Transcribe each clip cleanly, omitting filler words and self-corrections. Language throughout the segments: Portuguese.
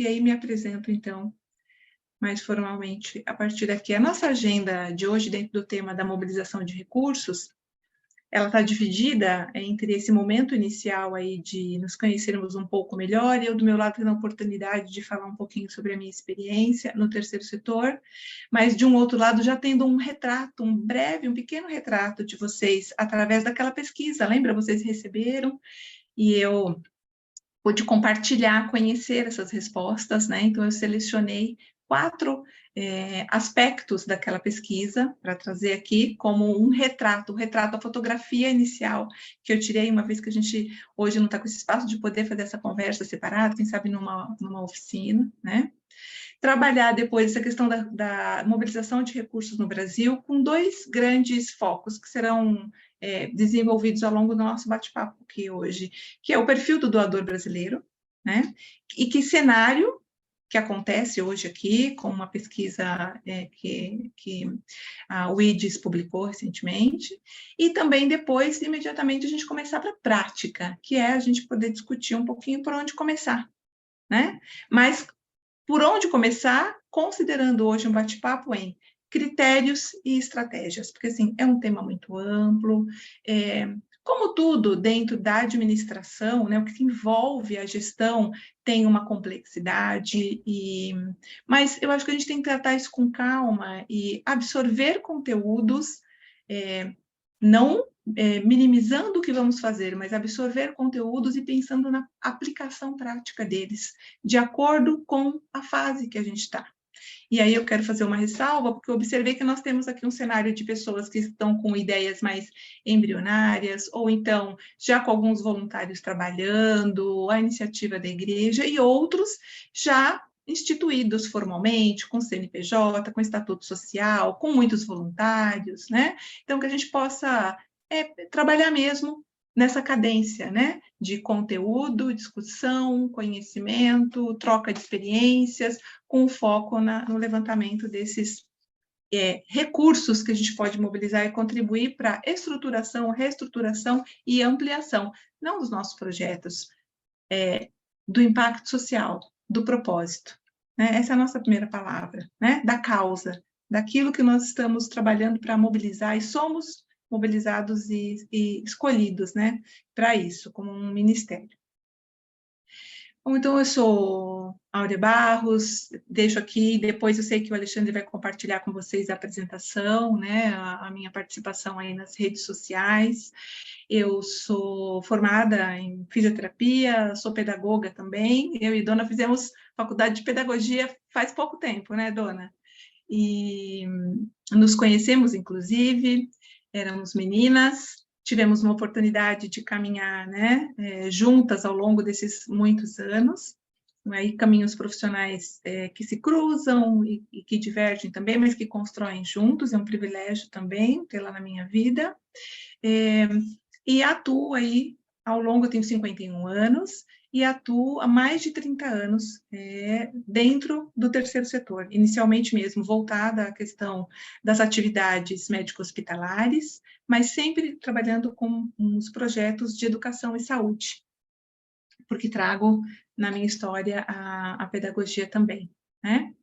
e aí me apresento, então, mais formalmente a partir daqui. A nossa agenda de hoje, dentro do tema da mobilização de recursos, ela está dividida entre esse momento inicial aí de nos conhecermos um pouco melhor, e eu, do meu lado, tendo a oportunidade de falar um pouquinho sobre a minha experiência no terceiro setor, mas, de um outro lado, já tendo um retrato, um pequeno retrato de vocês, através daquela pesquisa. Lembra? Vocês receberam, e eu pude compartilhar, conhecer essas respostas, né? Então, eu selecionei 4 aspectos daquela pesquisa para trazer aqui como um retrato, a fotografia inicial que eu tirei, uma vez que a gente hoje não está com esse espaço de poder fazer essa conversa separada, quem sabe numa oficina, né? Trabalhar depois essa questão da mobilização de recursos no Brasil com 2 grandes focos que serão desenvolvidos ao longo do nosso bate-papo aqui hoje, que é o perfil do doador brasileiro, né? E que cenário que acontece hoje aqui, com uma pesquisa que a UIDES publicou recentemente, e também depois, imediatamente, a gente começar para a prática, que é a gente poder discutir um pouquinho por onde começar, né? Mas por onde começar, considerando hoje um bate-papo em critérios e estratégias, porque, assim, é um tema muito amplo, como tudo dentro da administração, né, o que envolve a gestão tem uma complexidade, mas eu acho que a gente tem que tratar isso com calma e absorver conteúdos, não minimizando o que vamos fazer, mas absorver conteúdos e pensando na aplicação prática deles, de acordo com a fase que a gente está. E aí eu quero fazer uma ressalva, porque eu observei que nós temos aqui um cenário de pessoas que estão com ideias mais embrionárias, ou então já com alguns voluntários trabalhando, a iniciativa da igreja, e outros já instituídos formalmente, com CNPJ, com estatuto social, com muitos voluntários, né? Então, que a gente possa trabalhar mesmo nessa cadência, né, de conteúdo, discussão, conhecimento, troca de experiências, com foco no levantamento desses recursos que a gente pode mobilizar e contribuir para a estruturação, reestruturação e ampliação, não dos nossos projetos, do impacto social, do propósito, né? Essa é a nossa primeira palavra, né? Da causa, daquilo que nós estamos trabalhando para mobilizar, e somos mobilizados e escolhidos, né, para isso, como um ministério. Bom, então, eu sou Áurea Barros, deixo aqui, depois eu sei que o Alexandre vai compartilhar com vocês a apresentação, né, a minha participação aí nas redes sociais. Eu sou formada em fisioterapia, sou pedagoga também, eu e Dona fizemos faculdade de pedagogia faz pouco tempo, né, Dona? E nos conhecemos, inclusive, éramos meninas, tivemos uma oportunidade de caminhar, né, juntas ao longo desses muitos anos, aí caminhos profissionais que se cruzam e que divergem também, mas que constroem juntos, é um privilégio também tê-la na minha vida, e atuo aí ao longo, eu tenho 51 anos, e atuo há mais de 30 anos dentro do terceiro setor, inicialmente mesmo voltada à questão das atividades médico-hospitalares, mas sempre trabalhando com os projetos de educação e saúde, porque trago na minha história a pedagogia também, né?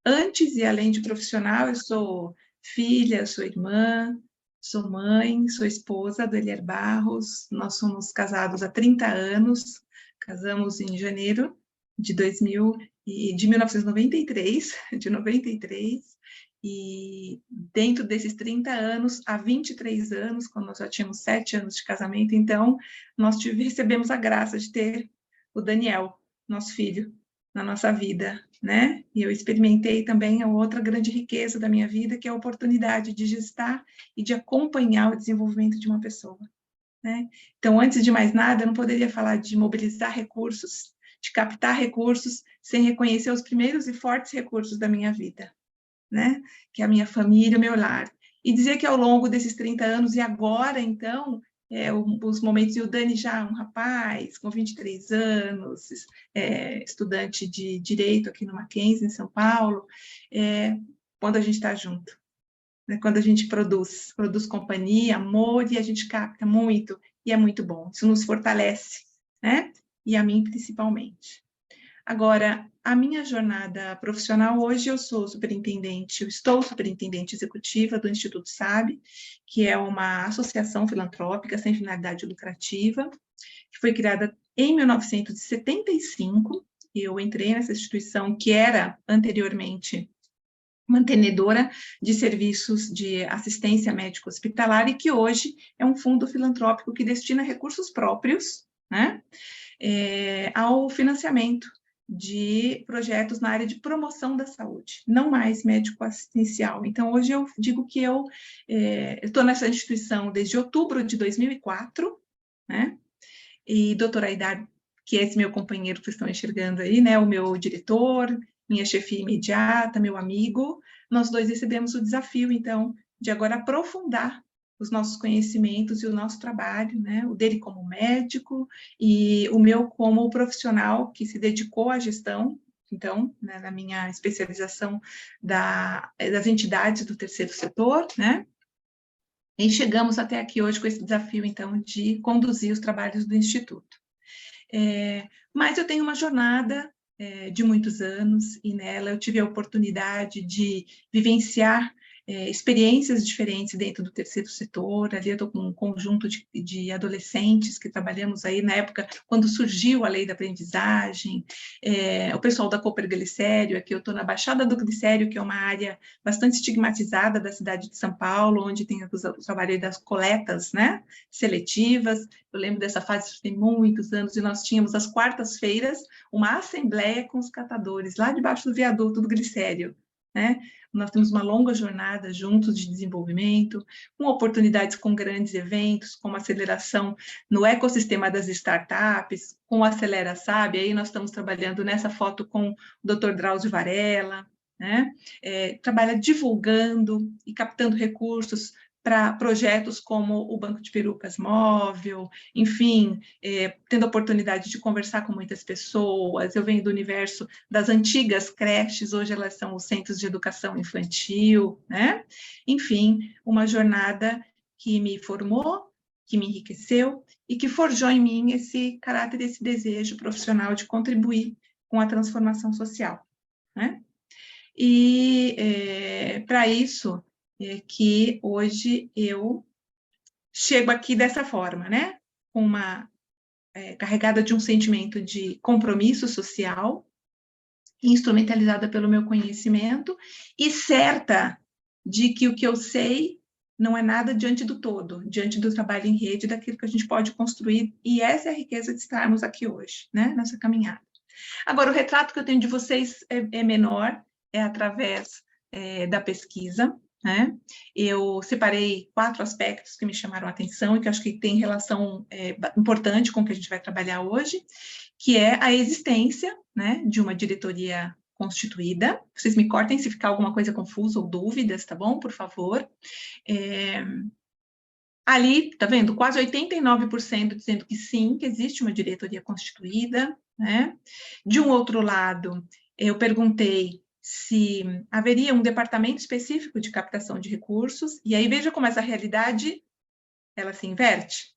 Antes e além de profissional, eu sou filha, sou irmã, sou mãe, sou esposa do Elier Barros, nós somos casados há 30 anos, casamos em janeiro de 1993, e dentro desses 30 anos, há 23 anos, quando nós já tínhamos 7 anos de casamento, então, nós recebemos a graça de ter o Daniel, nosso filho, na nossa vida, né? E eu experimentei também a outra grande riqueza da minha vida, que é a oportunidade de gestar e de acompanhar o desenvolvimento de uma pessoa, né? Então, antes de mais nada, eu não poderia falar de mobilizar recursos, de captar recursos, sem reconhecer os primeiros e fortes recursos da minha vida, né? Que é a minha família, o meu lar. E dizer que ao longo desses 30 anos, e agora, então, os momentos, e o Dani já um rapaz com 23 anos, estudante de Direito aqui no Mackenzie, em São Paulo, quando a gente está junto, né? Quando a gente produz companhia, amor, e a gente capta muito, e é muito bom, isso nos fortalece, né? E a mim principalmente. Agora, a minha jornada profissional hoje, eu estou superintendente executiva do Instituto SAB, que é uma associação filantrópica sem finalidade lucrativa, que foi criada em 1975. Eu entrei nessa instituição que era anteriormente mantenedora de serviços de assistência médica hospitalar e que hoje é um fundo filantrópico que destina recursos próprios, né, ao financiamento de projetos na área de promoção da saúde, não mais médico-assistencial. Então, hoje eu digo que eu estou nessa instituição desde outubro de 2004, né? E doutor Aidar, que é esse meu companheiro que vocês estão enxergando aí, né? O meu diretor, minha chefia imediata, meu amigo, nós dois recebemos o desafio, então, de agora aprofundar os nossos conhecimentos e o nosso trabalho, né? O dele como médico e o meu como profissional que se dedicou à gestão, então, né, na minha especialização das entidades do terceiro setor, né? E chegamos até aqui hoje com esse desafio, então, de conduzir os trabalhos do Instituto. Mas eu tenho uma jornada de muitos anos, e nela eu tive a oportunidade de vivenciar experiências diferentes dentro do terceiro setor. Ali eu estou com um conjunto de adolescentes que trabalhamos aí na época quando surgiu a lei da aprendizagem, o pessoal da Cooper Glicério, aqui eu estou na Baixada do Glicério, que é uma área bastante estigmatizada da cidade de São Paulo, onde tem o trabalho das coletas, né, seletivas. Eu lembro dessa fase, tem muitos anos, e nós tínhamos às quartas-feiras uma assembleia com os catadores, lá debaixo do viaduto do Glicério, né? Nós temos uma longa jornada juntos de desenvolvimento, com oportunidades com grandes eventos, como aceleração no ecossistema das startups, com o Acelera SAB, aí nós estamos trabalhando nessa foto com o Dr. Drauzio Varela, né? Trabalha divulgando e captando recursos para projetos como o Banco de Perucas Móvel, enfim, tendo a oportunidade de conversar com muitas pessoas. Eu venho do universo das antigas creches, hoje elas são os centros de educação infantil, né? Enfim, uma jornada que me formou, que me enriqueceu e que forjou em mim esse caráter, esse desejo profissional de contribuir com a transformação social, né? E para isso que hoje eu chego aqui dessa forma, né? Com carregada de um sentimento de compromisso social, instrumentalizada pelo meu conhecimento e certa de que o que eu sei não é nada diante do todo, diante do trabalho em rede, daquilo que a gente pode construir, e essa é a riqueza de estarmos aqui hoje, né? Nessa caminhada. Agora, o retrato que eu tenho de vocês é menor, é através da pesquisa, né? Eu separei 4 aspectos que me chamaram a atenção e que acho que tem relação importante com o que a gente vai trabalhar hoje, que é a existência, né, de uma diretoria constituída. Vocês me cortem se ficar alguma coisa confusa ou dúvidas, tá bom? Por favor. Ali, tá vendo? Quase 89% dizendo que sim, que existe uma diretoria constituída, né? De um outro lado, eu perguntei se haveria um departamento específico de captação de recursos, e aí veja como essa realidade, ela se inverte,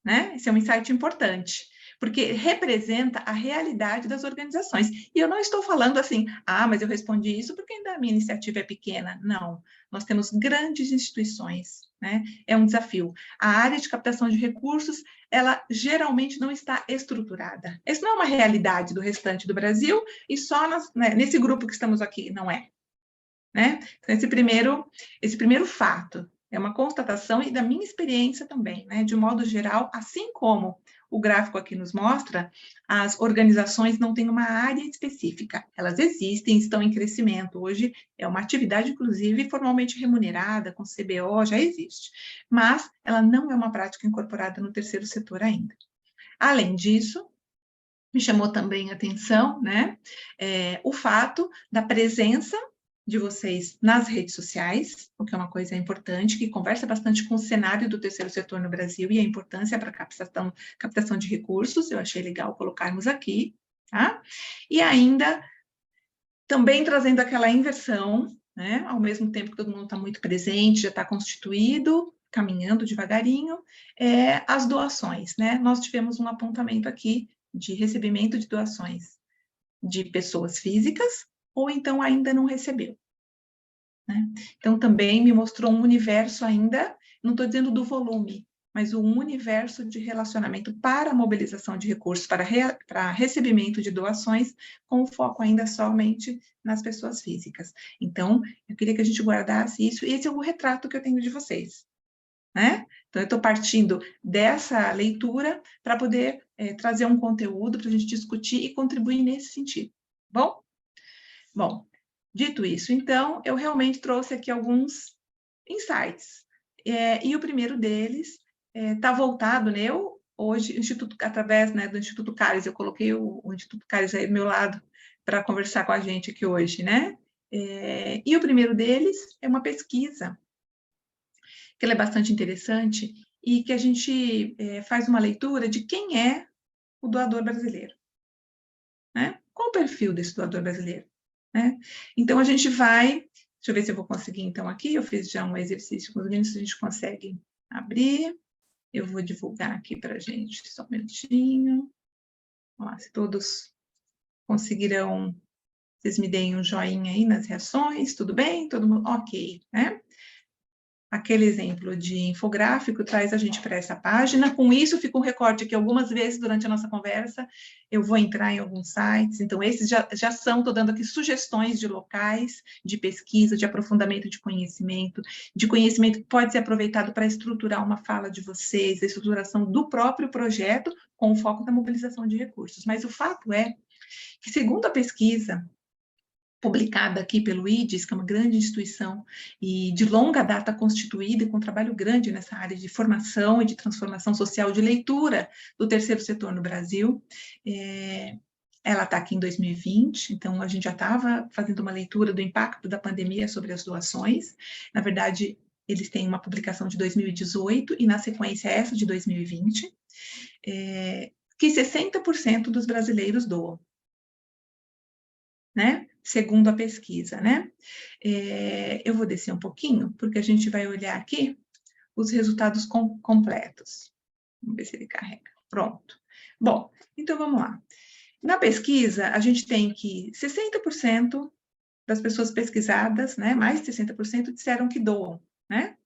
né? Esse é um insight importante, porque representa a realidade das organizações. E eu não estou falando assim, mas eu respondi isso porque ainda a minha iniciativa é pequena. Não, nós temos grandes instituições, né? É um desafio. A área de captação de recursos, ela geralmente não está estruturada. Isso não é uma realidade do restante do Brasil e só nesse grupo que estamos aqui, não é. Né? Então, esse primeiro fato é uma constatação e da minha experiência também, né? De um modo geral, assim como o gráfico aqui nos mostra, as organizações não têm uma área específica. Elas existem, estão em crescimento. Hoje é uma atividade, inclusive, formalmente remunerada, com CBO, já existe. Mas ela não é uma prática incorporada no terceiro setor ainda. Além disso, me chamou também a atenção, né, o fato da presença de vocês nas redes sociais, o que é uma coisa importante, que conversa bastante com o cenário do terceiro setor no Brasil e a importância para a captação de recursos. Eu achei legal colocarmos aqui, tá? E ainda também trazendo aquela inversão, né, ao mesmo tempo que todo mundo está muito presente, já está constituído, caminhando devagarinho, as doações, né? Nós tivemos um apontamento aqui de recebimento de doações de pessoas físicas, ou então ainda não recebeu. Né? Então, também me mostrou um universo ainda, não estou dizendo do volume, mas um universo de relacionamento para mobilização de recursos, para recebimento de doações, com foco ainda somente nas pessoas físicas. Então, eu queria que a gente guardasse isso, e esse é o retrato que eu tenho de vocês. Né? Então, eu estou partindo dessa leitura para poder trazer um conteúdo para a gente discutir e contribuir nesse sentido. Bom? Bom, dito isso, então, eu realmente trouxe aqui alguns insights. E o primeiro deles está voltado, né? Eu, hoje, através, né, do Instituto Cares, eu coloquei o Instituto Cares aí do meu lado para conversar com a gente aqui hoje, né? E o primeiro deles é uma pesquisa, que ela é bastante interessante, e que a gente faz uma leitura de quem é o doador brasileiro. Né? Qual o perfil desse doador brasileiro? Né? Então, a gente vai... Deixa eu ver se eu vou conseguir, então, aqui. Eu fiz já um exercício com os meninos, se a gente consegue abrir. Eu vou divulgar aqui para a gente, só um minutinho. Ó, se todos conseguirão, vocês me deem um joinha aí nas reações, tudo bem? Todo mundo? Ok, né? Aquele exemplo de infográfico traz a gente para essa página. Com isso, fica um recorte aqui algumas vezes durante a nossa conversa. Eu vou entrar em alguns sites. Então, esses já são, estou dando aqui sugestões de locais, de pesquisa, de aprofundamento de conhecimento que pode ser aproveitado para estruturar uma fala de vocês, a estruturação do próprio projeto, com o foco da mobilização de recursos. Mas o fato é que, segundo a pesquisa publicada aqui pelo IDES, que é uma grande instituição e de longa data constituída, e com um trabalho grande nessa área de formação e de transformação social, de leitura do terceiro setor no Brasil. Ela está aqui em 2020, então a gente já estava fazendo uma leitura do impacto da pandemia sobre as doações. Na verdade, eles têm uma publicação de 2018 e, na sequência, essa de 2020, que 60% dos brasileiros doam. Né? Segundo a pesquisa, né? Eu vou descer um pouquinho, porque a gente vai olhar aqui os resultados completos. Vamos ver se ele carrega. Pronto. Bom, então vamos lá. Na pesquisa, a gente tem que 60% das pessoas pesquisadas, né, mais de 60%, disseram que doam, né?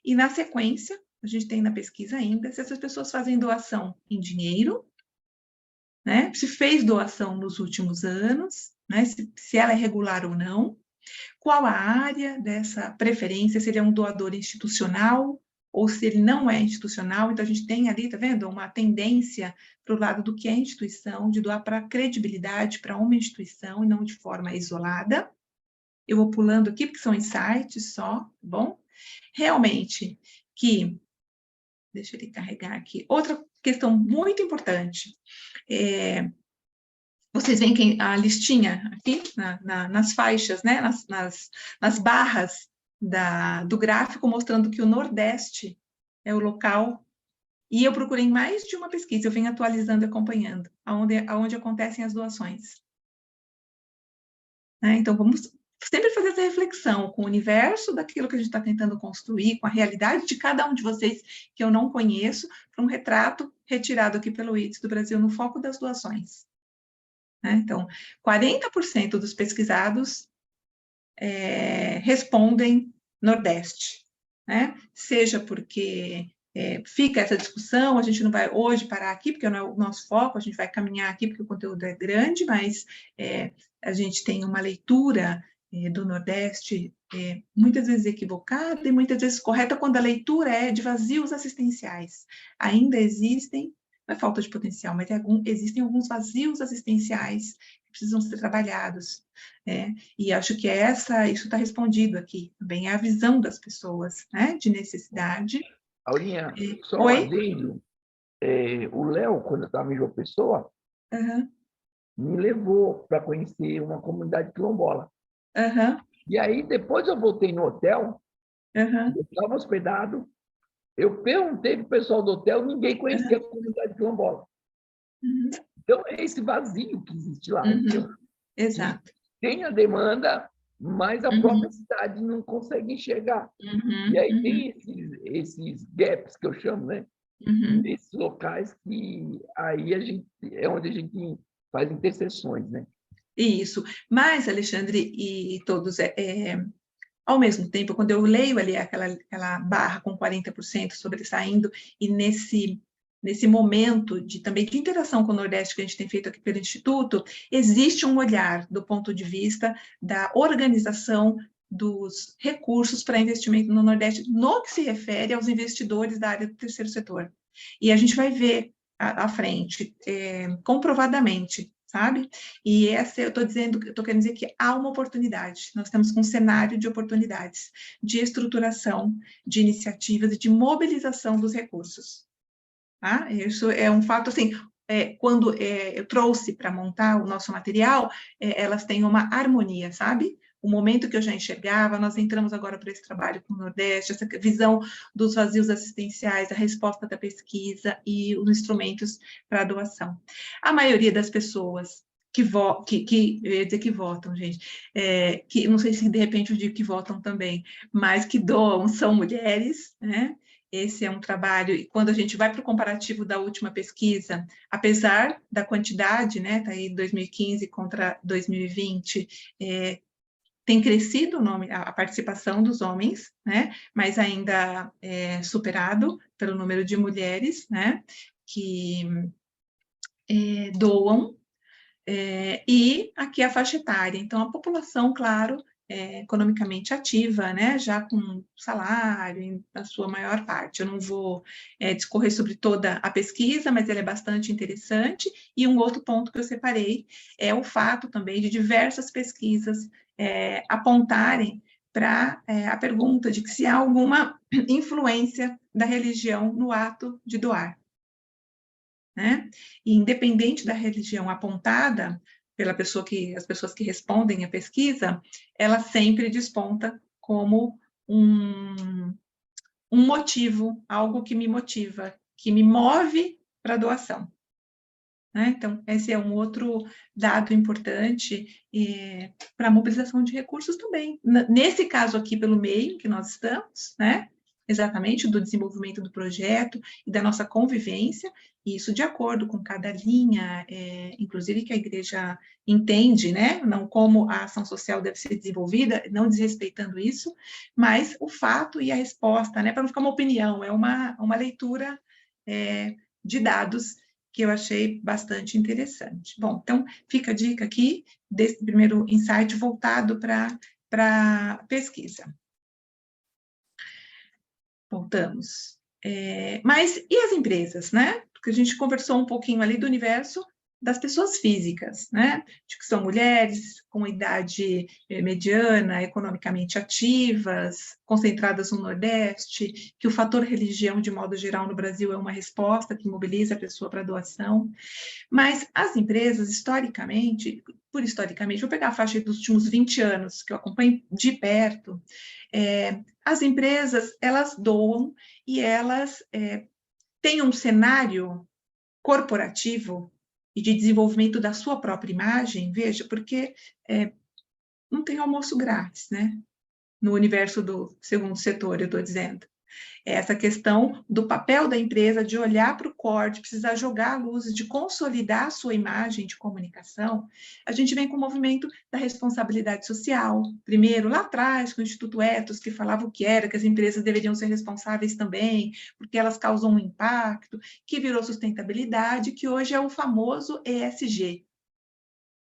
E na sequência, a gente tem na pesquisa ainda se essas pessoas fazem doação em dinheiro, né? Se fez doação nos últimos anos, né? Se ela é regular ou não, qual a área dessa preferência, se ele é um doador institucional ou se ele não é institucional. Então, a gente tem ali, tá vendo, uma tendência para o lado do que é instituição, de doar para credibilidade, para uma instituição e não de forma isolada. Eu vou pulando aqui, porque são insights só, tá bom? Realmente, deixa ele carregar aqui. Outra questão muito importante, vocês veem que a listinha aqui, nas faixas, né, nas barras do gráfico, mostrando que o Nordeste é o local, e eu procurei mais de uma pesquisa, eu venho atualizando e acompanhando, aonde acontecem as doações. Né? Então, vamos sempre fazer essa reflexão com o universo daquilo que a gente está tentando construir, com a realidade de cada um de vocês, que eu não conheço, para um retrato retirado aqui pelo IDES do Brasil no foco das doações. Né? Então, 40% dos pesquisados respondem Nordeste, né? Seja porque fica essa discussão, a gente não vai hoje parar aqui, porque não é o nosso foco, a gente vai caminhar aqui porque o conteúdo é grande, mas a gente tem uma leitura do Nordeste muitas vezes equivocada e muitas vezes correta, quando a leitura é de vazios assistenciais. Ainda existem, não é falta de potencial, mas existem alguns vazios assistenciais que precisam ser trabalhados. E acho que isso está respondido aqui, também é a visão das pessoas, né, de necessidade. Aurinha, só um Oi? adendo. O Léo, quando eu estava em João Pessoa, Uhum. me levou para conhecer uma comunidade quilombola. Uhum. E aí, depois eu voltei no hotel, Uhum. eu estava hospedado, eu perguntei para o pessoal do hotel, ninguém conhecia a comunidade quilombola. Uhum. Então, é esse vazio que existe lá. Uhum. Exato. Tem a demanda, mas a própria cidade não consegue enxergar. E aí tem esses gaps que eu chamo, né? Nesses locais que aí é onde a gente faz interseções, né? Isso. Mas, Alexandre e todos, ao mesmo tempo, quando eu leio ali aquela barra com 40% sobressaindo, e nesse momento também de interação com o Nordeste que a gente tem feito aqui pelo Instituto, existe um olhar do ponto de vista da organização dos recursos para investimento no Nordeste, no que se refere aos investidores da área do terceiro setor. E a gente vai ver à frente, comprovadamente, sabe? E essa, eu estou querendo dizer que há uma oportunidade. Nós estamos com um cenário de oportunidades, de estruturação, de iniciativas e de mobilização dos recursos. Tá? Isso é um fato, assim, quando eu trouxe para montar o nosso material, elas têm uma harmonia, sabe? O momento que eu já enxergava, nós entramos agora para esse trabalho com o Nordeste, essa visão dos vazios assistenciais, a resposta da pesquisa e os instrumentos para a doação. A maioria das pessoas eu ia dizer que votam, gente, que não sei se de repente eu digo que votam também, mas que doam são mulheres, né? Esse é um trabalho, e quando a gente vai para o comparativo da última pesquisa, apesar da quantidade, né, está aí 2015 contra 2020, tem crescido a participação dos homens, né, mas ainda é superado pelo número de mulheres, né, que doam, e aqui a faixa etária. Então, a população, claro, economicamente ativa, né, já com salário, na sua maior parte. Eu não vou discorrer sobre toda a pesquisa, mas ela é bastante interessante. E um outro ponto que eu separei é o fato também de diversas pesquisas apontarem para a pergunta de que se há alguma influência da religião no ato de doar. Né? E independente da religião apontada pela as pessoas que respondem à pesquisa, ela sempre desponta como um motivo, algo que me motiva, que me move para a doação. Né? Então, esse é um outro dado importante para a mobilização de recursos também. Nesse caso aqui, pelo meio que nós estamos, né? Exatamente, do desenvolvimento do projeto e da nossa convivência, e isso de acordo com cada linha, inclusive que a igreja entende, né? Não como a ação social deve ser desenvolvida, não desrespeitando isso, mas o fato e a resposta, né? Para não ficar uma opinião, é uma leitura de dados que eu achei bastante interessante. Bom, então, fica a dica aqui desse primeiro insight voltado para a pesquisa. Voltamos. Mas e as empresas, né? Porque a gente conversou um pouquinho ali do universo das pessoas físicas, né? De que são mulheres com idade mediana, economicamente ativas, concentradas no Nordeste, que o fator religião, de modo geral, no Brasil é uma resposta que mobiliza a pessoa para doação. Mas as empresas, historicamente, vou pegar a faixa dos últimos 20 anos, que eu acompanho de perto, as empresas, elas doam e elas têm um cenário corporativo e de desenvolvimento da sua própria imagem, veja, porque não tem almoço grátis, né? No universo do segundo setor, eu estou dizendo. Essa questão do papel da empresa de olhar para o core, de precisar jogar a luz, de consolidar a sua imagem de comunicação, a gente vem com o movimento da responsabilidade social. Primeiro, lá atrás, com o Instituto Ethos, que falava o que era, que as empresas deveriam ser responsáveis também, porque elas causam um impacto, que virou sustentabilidade, que hoje é o famoso ESG.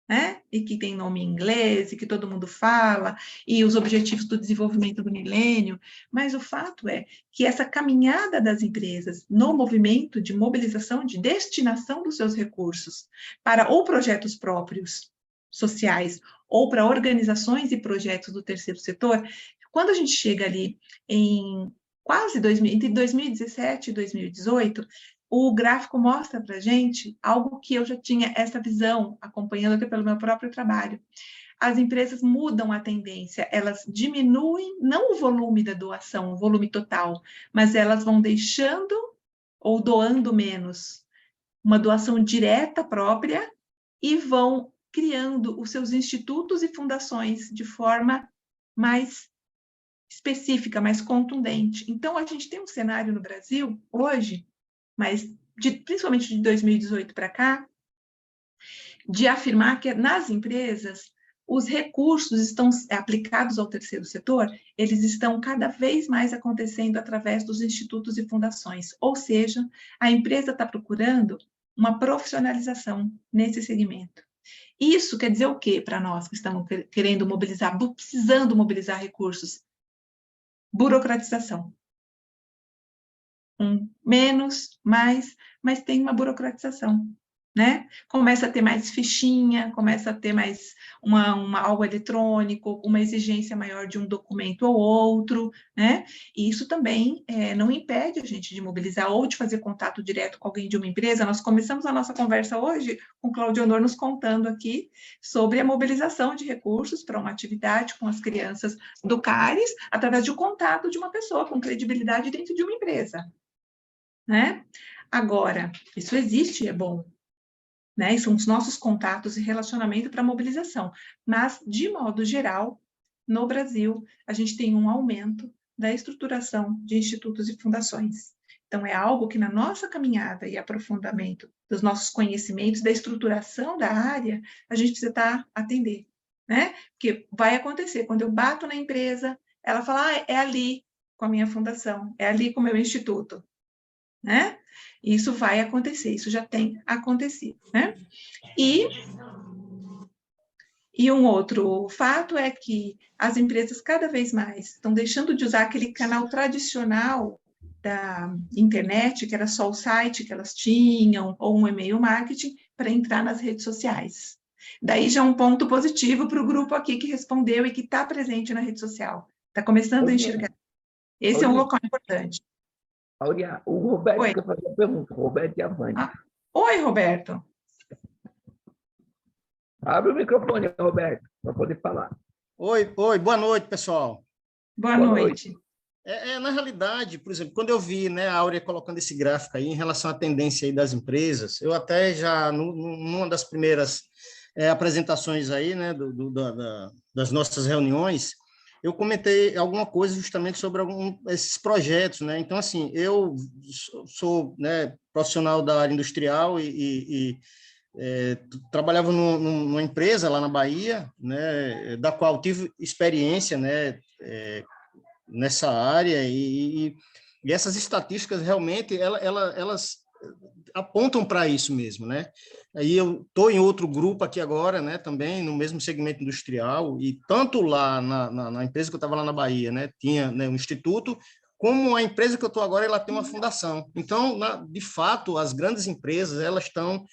Né? E que tem nome em inglês, e que todo mundo fala, e os objetivos do desenvolvimento do milênio, mas o fato é que essa caminhada das empresas no movimento de mobilização, de destinação dos seus recursos para ou projetos próprios sociais, ou para organizações e projetos do terceiro setor, quando a gente chega ali em entre 2017 e 2018, o gráfico mostra para a gente algo que eu já tinha essa visão, acompanhando até pelo meu próprio trabalho. As empresas mudam a tendência, elas diminuem, não o volume da doação, o volume total, mas elas vão deixando ou doando menos, uma doação direta própria, e vão criando os seus institutos e fundações de forma mais específica, mais contundente. Então, a gente tem um cenário no Brasil, hoje, mas principalmente de 2018 para cá, de afirmar que nas empresas os recursos estão aplicados ao terceiro setor, eles estão cada vez mais acontecendo através dos institutos e fundações, ou seja, a empresa está procurando uma profissionalização nesse segmento. Isso quer dizer o quê para nós que estamos querendo mobilizar, precisando mobilizar recursos? Burocratização. Menos, mais, mas tem uma burocratização, né? Começa a ter mais fichinha, começa a ter mais algo eletrônico, uma exigência maior de um documento ou outro, né? E isso também não impede a gente de mobilizar ou de fazer contato direto com alguém de uma empresa. Nós começamos a nossa conversa hoje com o Claudio Honor nos contando aqui sobre a mobilização de recursos para uma atividade com as crianças do CARES, através de um contato de uma pessoa com credibilidade dentro de uma empresa, né? Agora, isso existe, é bom, né? E são os nossos contatos e relacionamento para mobilização. Mas, de modo geral, no Brasil, a gente tem um aumento da estruturação de institutos e fundações. Então, é algo que na nossa caminhada e aprofundamento dos nossos conhecimentos, da estruturação da área, a gente precisa atender, né? Porque vai acontecer, quando eu bato na empresa, ela fala, é ali com a minha fundação, é ali com o meu instituto, né? Isso vai acontecer, isso já tem acontecido, né? E um outro fato é que as empresas cada vez mais estão deixando de usar aquele canal tradicional da internet, que era só o site que elas tinham, ou um e-mail marketing, para entrar nas redes sociais. Daí já é um ponto positivo para o grupo aqui que respondeu e que está presente na rede social. Está começando a enxergar. Esse é um local importante. Aurea, o Roberto quer fazer uma pergunta. Roberto Avani. Oi, Roberto. Abre o microfone, Roberto, para poder falar. Oi, boa noite, pessoal. Boa noite. Na realidade, por exemplo, quando eu vi, né, a Áurea colocando esse gráfico aí em relação à tendência aí das empresas, eu até já, numa das primeiras apresentações aí, né, das nossas reuniões, eu comentei alguma coisa justamente sobre esses projetos, né? Então, assim, eu sou, né, profissional da área industrial e trabalhava numa empresa lá na Bahia, né, da qual tive experiência, né, nessa área, e essas estatísticas realmente elas apontam para isso mesmo, né? Aí eu estou em outro grupo aqui agora, né, também no mesmo segmento industrial, e tanto lá na empresa que eu estava lá na Bahia, né, tinha, né, um instituto, como a empresa que eu estou agora, ela tem uma fundação. Então, de fato, as grandes empresas, elas estão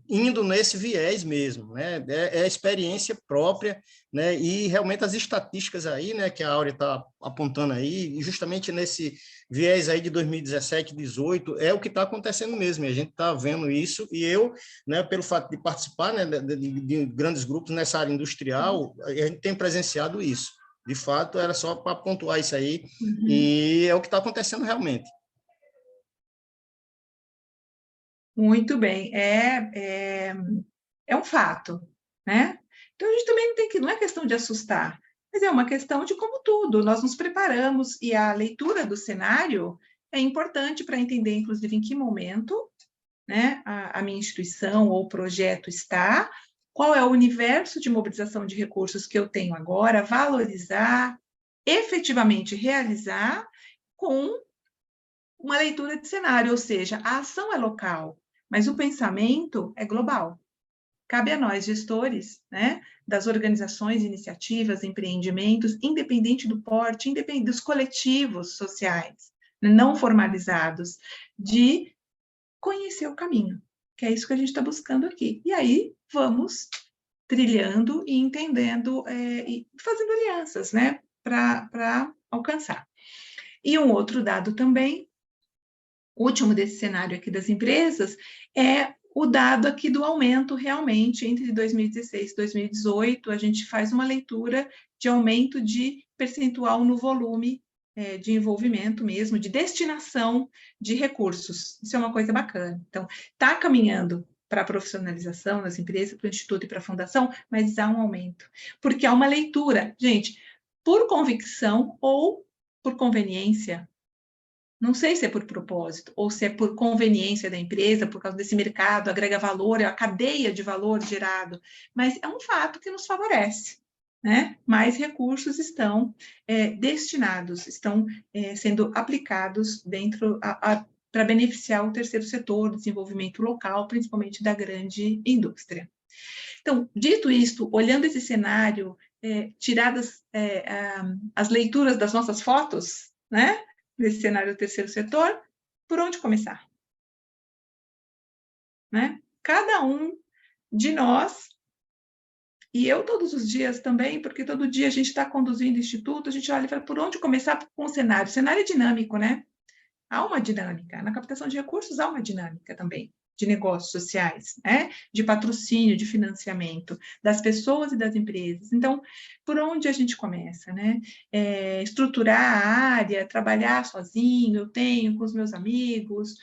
indo nesse viés mesmo, né? É a experiência própria, né? E realmente as estatísticas aí, né, que a Áurea está apontando aí, justamente nesse viés aí de 2017, 2018, é o que está acontecendo mesmo, e a gente está vendo isso, e eu, né, pelo fato de participar, né, de grandes grupos nessa área industrial, a gente tem presenciado isso. De fato, era só para pontuar isso aí, e é o que está acontecendo realmente. Muito bem, é um fato, né? Então, a gente também não é questão de assustar, mas é uma questão de, como tudo, nós nos preparamos, e a leitura do cenário é importante para entender, inclusive, em que momento, né, a minha instituição ou projeto está, qual é o universo de mobilização de recursos que eu tenho agora, valorizar, efetivamente realizar, com uma leitura de cenário, ou seja, a ação é local, mas o pensamento é global. Cabe a nós, gestores, né, das organizações, iniciativas, empreendimentos, independente do porte, independente dos coletivos sociais, não formalizados, de conhecer o caminho, que é isso que a gente está buscando aqui. E aí, vamos trilhando e entendendo, e fazendo alianças, né, para alcançar. E um outro dado também, último desse cenário aqui das empresas, é o dado aqui do aumento realmente entre 2016 e 2018, a gente faz uma leitura de aumento de percentual no volume de envolvimento mesmo, de destinação de recursos. Isso é uma coisa bacana. Então, está caminhando para a profissionalização nas empresas, para o Instituto e para a Fundação, mas há um aumento. Porque há uma leitura, gente, por convicção ou por conveniência, Não sei se é por propósito ou se é por conveniência da empresa, por causa desse mercado, agrega valor, é a cadeia de valor gerado, mas é um fato que nos favorece, né? Mais recursos estão destinados, estão sendo aplicados dentro para beneficiar o terceiro setor, o desenvolvimento local, principalmente da grande indústria. Então, dito isto, olhando esse cenário, tiradas as leituras das nossas fotos, né? Nesse cenário do terceiro setor, por onde começar? Né? Cada um de nós, e eu todos os dias também, porque todo dia a gente está conduzindo o instituto, a gente olha e fala, por onde começar com o cenário? O cenário é dinâmico, né? Há uma dinâmica. Na captação de recursos há uma dinâmica também, de negócios sociais, né? De patrocínio, de financiamento das pessoas e das empresas. Então, por onde a gente começa, né? Estruturar a área, trabalhar sozinho, eu tenho com os meus amigos,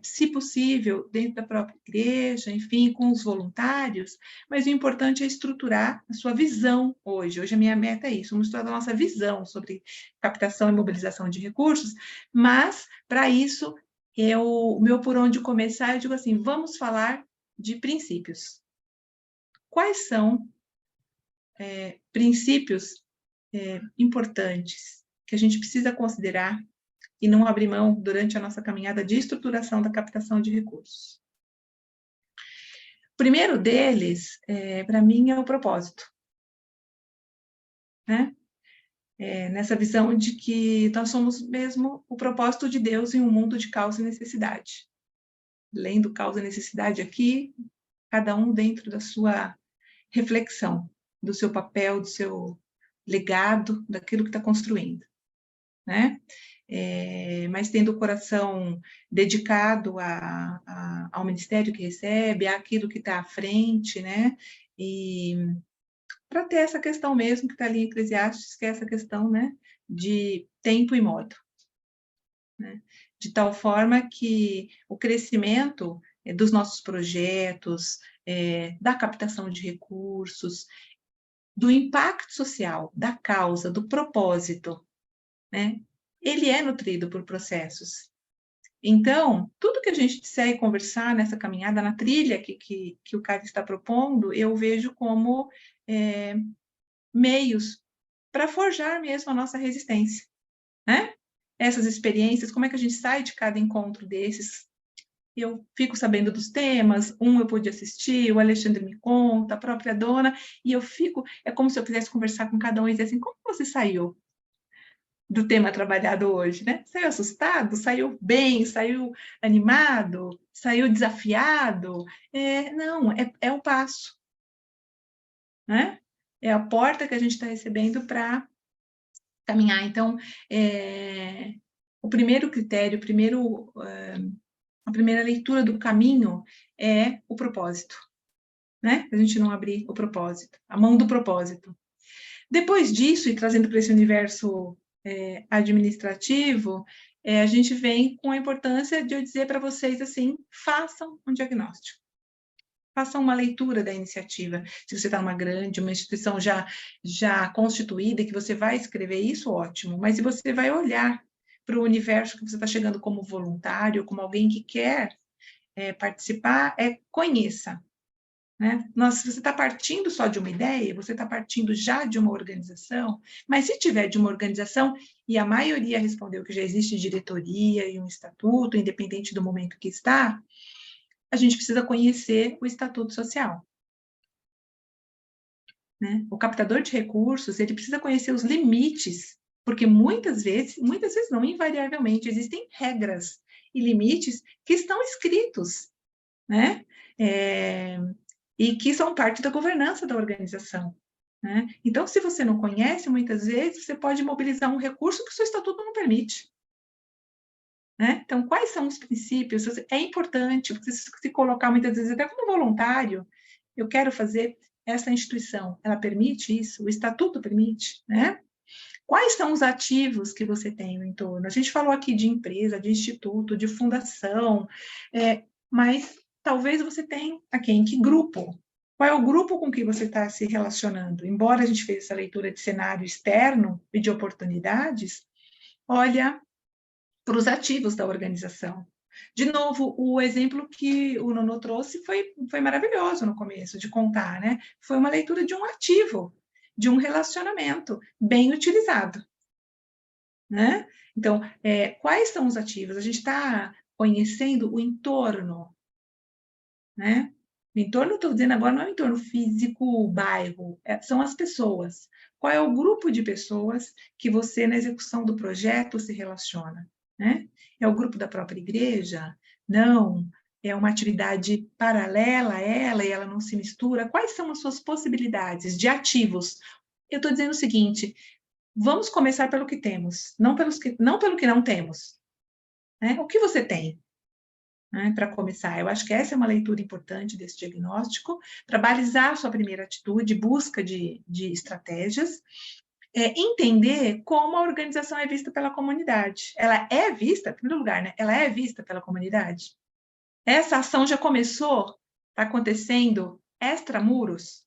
se possível, dentro da própria igreja, enfim, com os voluntários, mas o importante é estruturar a sua visão hoje. Hoje a minha meta é isso, vamos estudar a nossa visão sobre captação e mobilização de recursos, mas, para isso, o meu por onde começar, eu digo assim, vamos falar de princípios. Quais são princípios importantes que a gente precisa considerar e não abrir mão durante a nossa caminhada de estruturação da captação de recursos? O primeiro deles, para mim, é o propósito. Né? Nessa visão de que nós somos mesmo o propósito de Deus em um mundo de causa e necessidade. Lendo causa e necessidade aqui, cada um dentro da sua reflexão, do seu papel, do seu legado, daquilo que está construindo, né? Mas tendo o coração dedicado ao ministério que recebe, àquilo que está à frente, né? E para ter essa questão mesmo que está ali em Eclesiastes, que é essa questão, né, de tempo e modo. Né? De tal forma que o crescimento dos nossos projetos, da captação de recursos, do impacto social, da causa, do propósito, né? Ele é nutrido por processos. Então, tudo que a gente disser e conversar nessa caminhada, na trilha que o Caio está propondo, eu vejo como meios para forjar mesmo a nossa resistência, né? Essas experiências, como é que a gente sai de cada encontro desses? Eu fico sabendo dos temas, eu pude assistir, o Alexandre me conta, a própria dona, e eu fico, é como se eu quisesse conversar com cada um e dizer assim, como você saiu do tema trabalhado hoje, né? Saiu assustado? Saiu bem? Saiu animado? Saiu desafiado? Não, é o passo, né? É a porta que a gente está recebendo para caminhar. Então, o primeiro critério, a primeira leitura do caminho é o propósito, né? A gente não abrir o propósito, a mão do propósito. Depois disso, e trazendo para esse universo administrativo, a gente vem com a importância de eu dizer para vocês assim, façam um diagnóstico. Façam uma leitura da iniciativa. Se você está numa uma instituição já constituída, que você vai escrever isso, ótimo. Mas se você vai olhar para o universo que você está chegando como voluntário, como alguém que quer participar, conheça. Né? Se você está partindo só de uma ideia, você está partindo já de uma organização, mas se tiver de uma organização, e a maioria respondeu que já existe diretoria e um estatuto, independente do momento que está, a gente precisa conhecer o estatuto social. Né? O captador de recursos, ele precisa conhecer os limites, porque muitas vezes não, invariavelmente, existem regras e limites que estão escritos, né? E que são parte da governança da organização. Né? Então, se você não conhece, muitas vezes, você pode mobilizar um recurso que o seu estatuto não permite. Né? Então, quais são os princípios? É importante você se colocar, muitas vezes, até como voluntário, eu quero fazer essa instituição, ela permite isso? O estatuto permite? Né? Quais são os ativos que você tem no entorno? A gente falou aqui de empresa, de instituto, de fundação, mas talvez você tenha aqui em que grupo? Qual é o grupo com que você está se relacionando? Embora a gente fez essa leitura de cenário externo e de oportunidades, olha, para os ativos da organização. De novo, o exemplo que o Nuno trouxe foi maravilhoso no começo de contar, né? Foi uma leitura de um ativo, de um relacionamento bem utilizado, né? Então, quais são os ativos? A gente está conhecendo o entorno, né? O entorno, estou dizendo agora, não é o entorno físico, o bairro, são as pessoas. Qual é o grupo de pessoas que você, na execução do projeto, se relaciona, né? É o grupo da própria igreja? Não. É uma atividade paralela a ela e ela não se mistura? Quais são as suas possibilidades de ativos? Eu estou dizendo o seguinte, vamos começar pelo que temos, não pelo que não temos, né? O que você tem? Né, para começar, eu acho que essa é uma leitura importante desse diagnóstico, para balizar a sua primeira atitude, busca de estratégias, entender como a organização é vista pela comunidade. Ela é vista, em primeiro lugar, né? Ela é vista pela comunidade. Essa ação já começou, está acontecendo extramuros.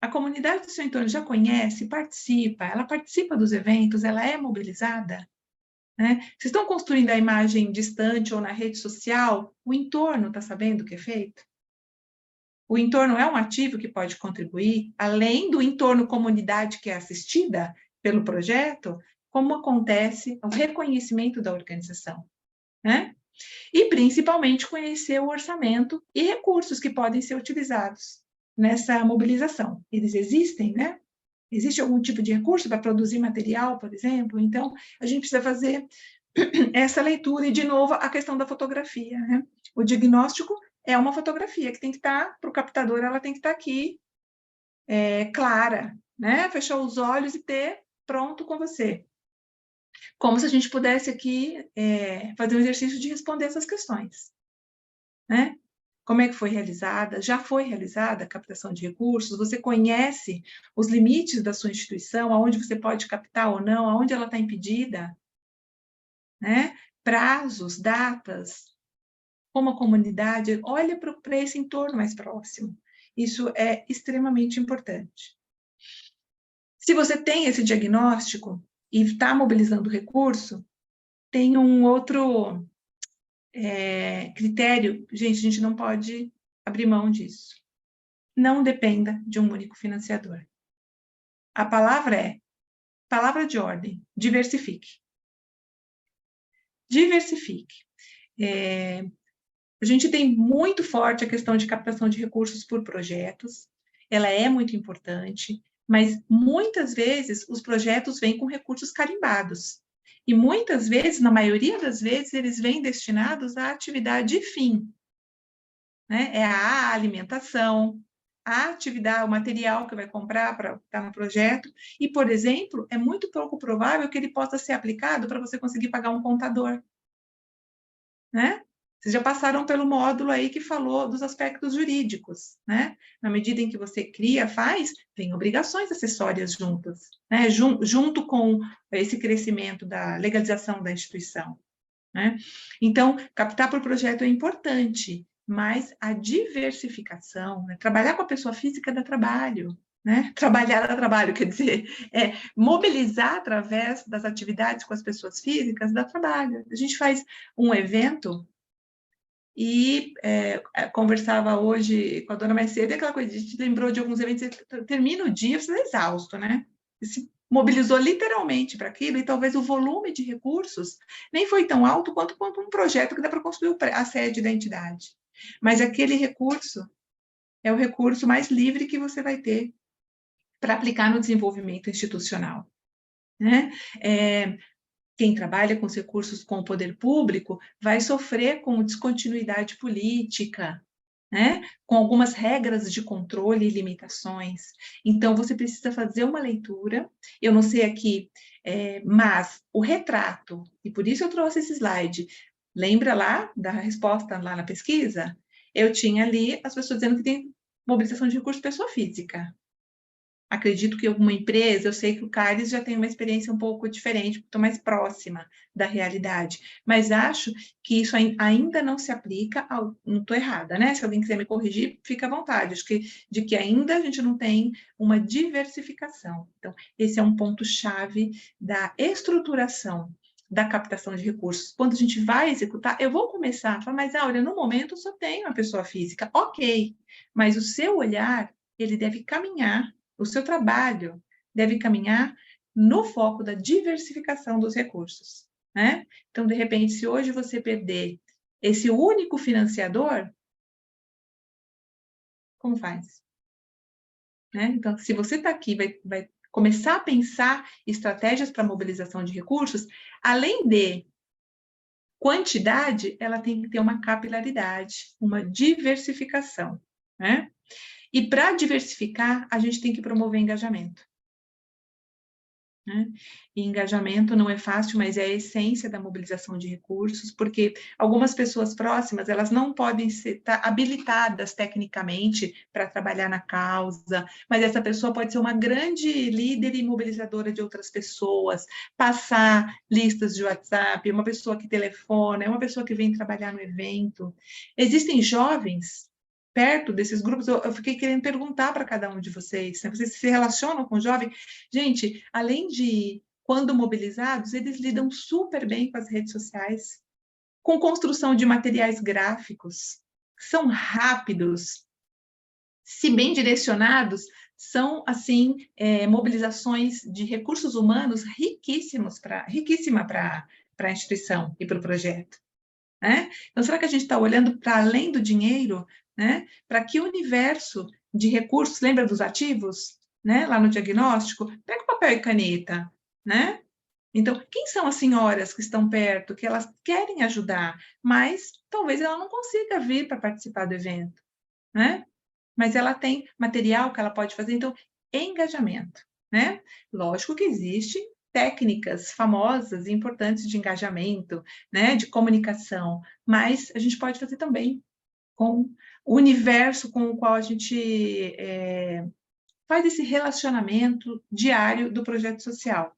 A comunidade do seu entorno já conhece, participa, ela participa dos eventos, ela é mobilizada. Né? Vocês estão construindo a imagem distante ou na rede social, o entorno está sabendo o que é feito? O entorno é um ativo que pode contribuir, além do entorno comunidade que é assistida pelo projeto, como acontece o reconhecimento da organização, né? E, principalmente, conhecer o orçamento e recursos que podem ser utilizados nessa mobilização. Eles existem, né? Existe algum tipo de recurso para produzir material, por exemplo? Então, a gente precisa fazer essa leitura. E, de novo, a questão da fotografia, né? O diagnóstico é uma fotografia que tem que estar, para o captador, ela tem que estar aqui, clara, né? Fechar os olhos e ter pronto com você. Como se a gente pudesse aqui fazer um exercício de responder essas questões, né? Como é que foi realizada? Já foi realizada a captação de recursos? Você conhece os limites da sua instituição, aonde você pode captar ou não, aonde ela está impedida? Né? Prazos, datas, como a comunidade olha para esse entorno mais próximo. Isso é extremamente importante. Se você tem esse diagnóstico e está mobilizando recurso, tem um outro critério, gente, a gente não pode abrir mão disso. Não dependa de um único financiador. A palavra de ordem, diversifique. Diversifique. A gente tem muito forte a questão de captação de recursos por projetos, ela é muito importante, mas muitas vezes os projetos vêm com recursos carimbados. E muitas vezes, na maioria das vezes, eles vêm destinados à atividade fim. Né? É a alimentação, a atividade, o material que vai comprar para estar no projeto. E, por exemplo, é muito pouco provável que ele possa ser aplicado para você conseguir pagar um contador. Né? Vocês já passaram pelo módulo aí que falou dos aspectos jurídicos, né? Na medida em que você cria, vem obrigações acessórias juntas, né? Junto com esse crescimento da legalização da instituição, né? Então, captar por projeto é importante, mas a diversificação, né? Trabalhar com a pessoa física dá trabalho, né? Trabalhar dá trabalho, quer dizer, mobilizar através das atividades com as pessoas físicas dá trabalho. A gente faz um evento e conversava hoje com a dona mais cedo, e aquela coisa, a gente lembrou de alguns eventos, termina o dia, você está exausto, né? Se mobilizou literalmente para aquilo, e talvez o volume de recursos nem foi tão alto quanto um projeto que dá para construir a sede da entidade. Mas aquele recurso é o recurso mais livre que você vai ter para aplicar no desenvolvimento institucional. Né? Quem trabalha com os recursos com o poder público vai sofrer com descontinuidade política, né? Com algumas regras de controle e limitações. Então, você precisa fazer uma leitura. Eu não sei aqui, mas o retrato, e por isso eu trouxe esse slide, lembra lá da resposta lá na pesquisa? Eu tinha ali as pessoas dizendo que tem mobilização de recursos pessoa física. Acredito que alguma empresa, eu sei que o Caris já tem uma experiência um pouco diferente, estou mais próxima da realidade, mas acho que isso ainda não se aplica não estou errada, né? Se alguém quiser me corrigir, fica à vontade, acho que de que ainda a gente não tem uma diversificação. Então, esse é um ponto-chave da estruturação da captação de recursos. Quando a gente vai executar, eu vou começar a falar, mas, Áurea, no momento eu só tenho uma pessoa física. Ok, mas o seu olhar, ele deve caminhar, o seu trabalho deve caminhar no foco da diversificação dos recursos, né? Então, de repente, se hoje você perder esse único financiador, como faz? Né? Então, se você está aqui, vai começar a pensar estratégias para mobilização de recursos, além de quantidade, ela tem que ter uma capilaridade, uma diversificação, né? E para diversificar, a gente tem que promover engajamento. Né? E engajamento não é fácil, mas é a essência da mobilização de recursos, porque algumas pessoas próximas, elas não podem estar habilitadas tecnicamente para trabalhar na causa, mas essa pessoa pode ser uma grande líder e mobilizadora de outras pessoas, passar listas de WhatsApp, uma pessoa que telefona, é uma pessoa que vem trabalhar no evento. Existem jovens perto desses grupos, eu fiquei querendo perguntar para cada um de vocês, né? Vocês se relacionam com jovem? Gente, além de, quando mobilizados, eles lidam super bem com as redes sociais, com construção de materiais gráficos, são rápidos, se bem direcionados, são, assim, mobilizações de recursos humanos riquíssima para a instituição e para o projeto. Né? Então, será que a gente está olhando para além do dinheiro, né? Para que universo de recursos, lembra dos ativos, né? Lá no diagnóstico, pega o papel e caneta, né? Então, quem são as senhoras que estão perto, que elas querem ajudar, mas talvez ela não consiga vir para participar do evento, né? Mas ela tem material que ela pode fazer, então, engajamento, né? Lógico que existe técnicas famosas e importantes de engajamento, né, de comunicação, mas a gente pode fazer também com o universo com o qual a gente faz esse relacionamento diário do projeto social.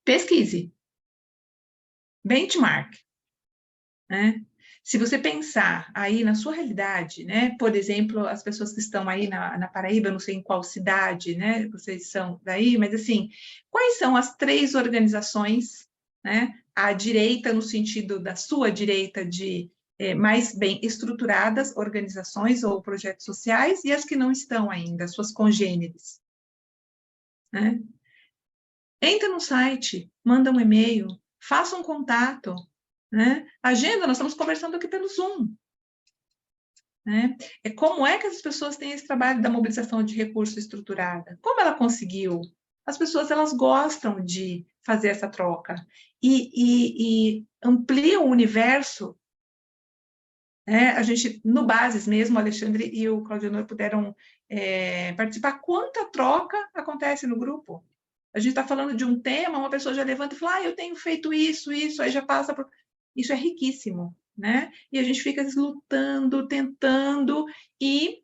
Pesquise, benchmark, né? Se você pensar aí na sua realidade, né, por exemplo, as pessoas que estão aí na Paraíba, não sei em qual cidade, né, vocês são daí, mas assim, quais são as 3 organizações, né, à direita, no sentido da sua direita, de mais bem estruturadas organizações ou projetos sociais, e as que não estão ainda, as suas congêneres, né? Entra no site, manda um e-mail, faça um contato, né? Agenda, nós estamos conversando aqui pelo Zoom. Né? Como é que as pessoas têm esse trabalho da mobilização de recursos estruturada? Como ela conseguiu? As pessoas, elas gostam de fazer essa troca e amplia o universo. Né? A gente, no Bases mesmo, o Alexandre e o Claudionor puderam participar. Quanta troca acontece no grupo? A gente está falando de um tema, uma pessoa já levanta e fala, eu tenho feito isso, aí já passa por... Isso é riquíssimo, né? E a gente fica lutando, tentando, e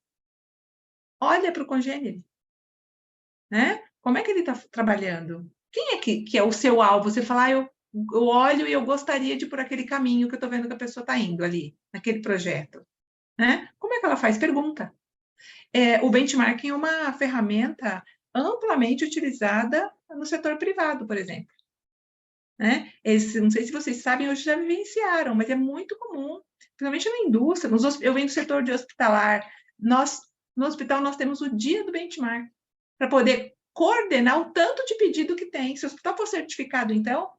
olha para o congênere, né? Como é que ele está trabalhando? Quem é que é o seu alvo? Você fala, eu olho e eu gostaria de ir por aquele caminho que eu estou vendo que a pessoa está indo ali, naquele projeto. Né? Como é que ela faz? Pergunta. O benchmarking é uma ferramenta amplamente utilizada no setor privado, por exemplo. Né? Não sei se vocês sabem, hoje já vivenciaram, mas é muito comum, principalmente na indústria. Eu venho do setor de hospitalar. No hospital, nós temos o dia do benchmark, para poder coordenar o tanto de pedido que tem. Se o hospital for certificado, então,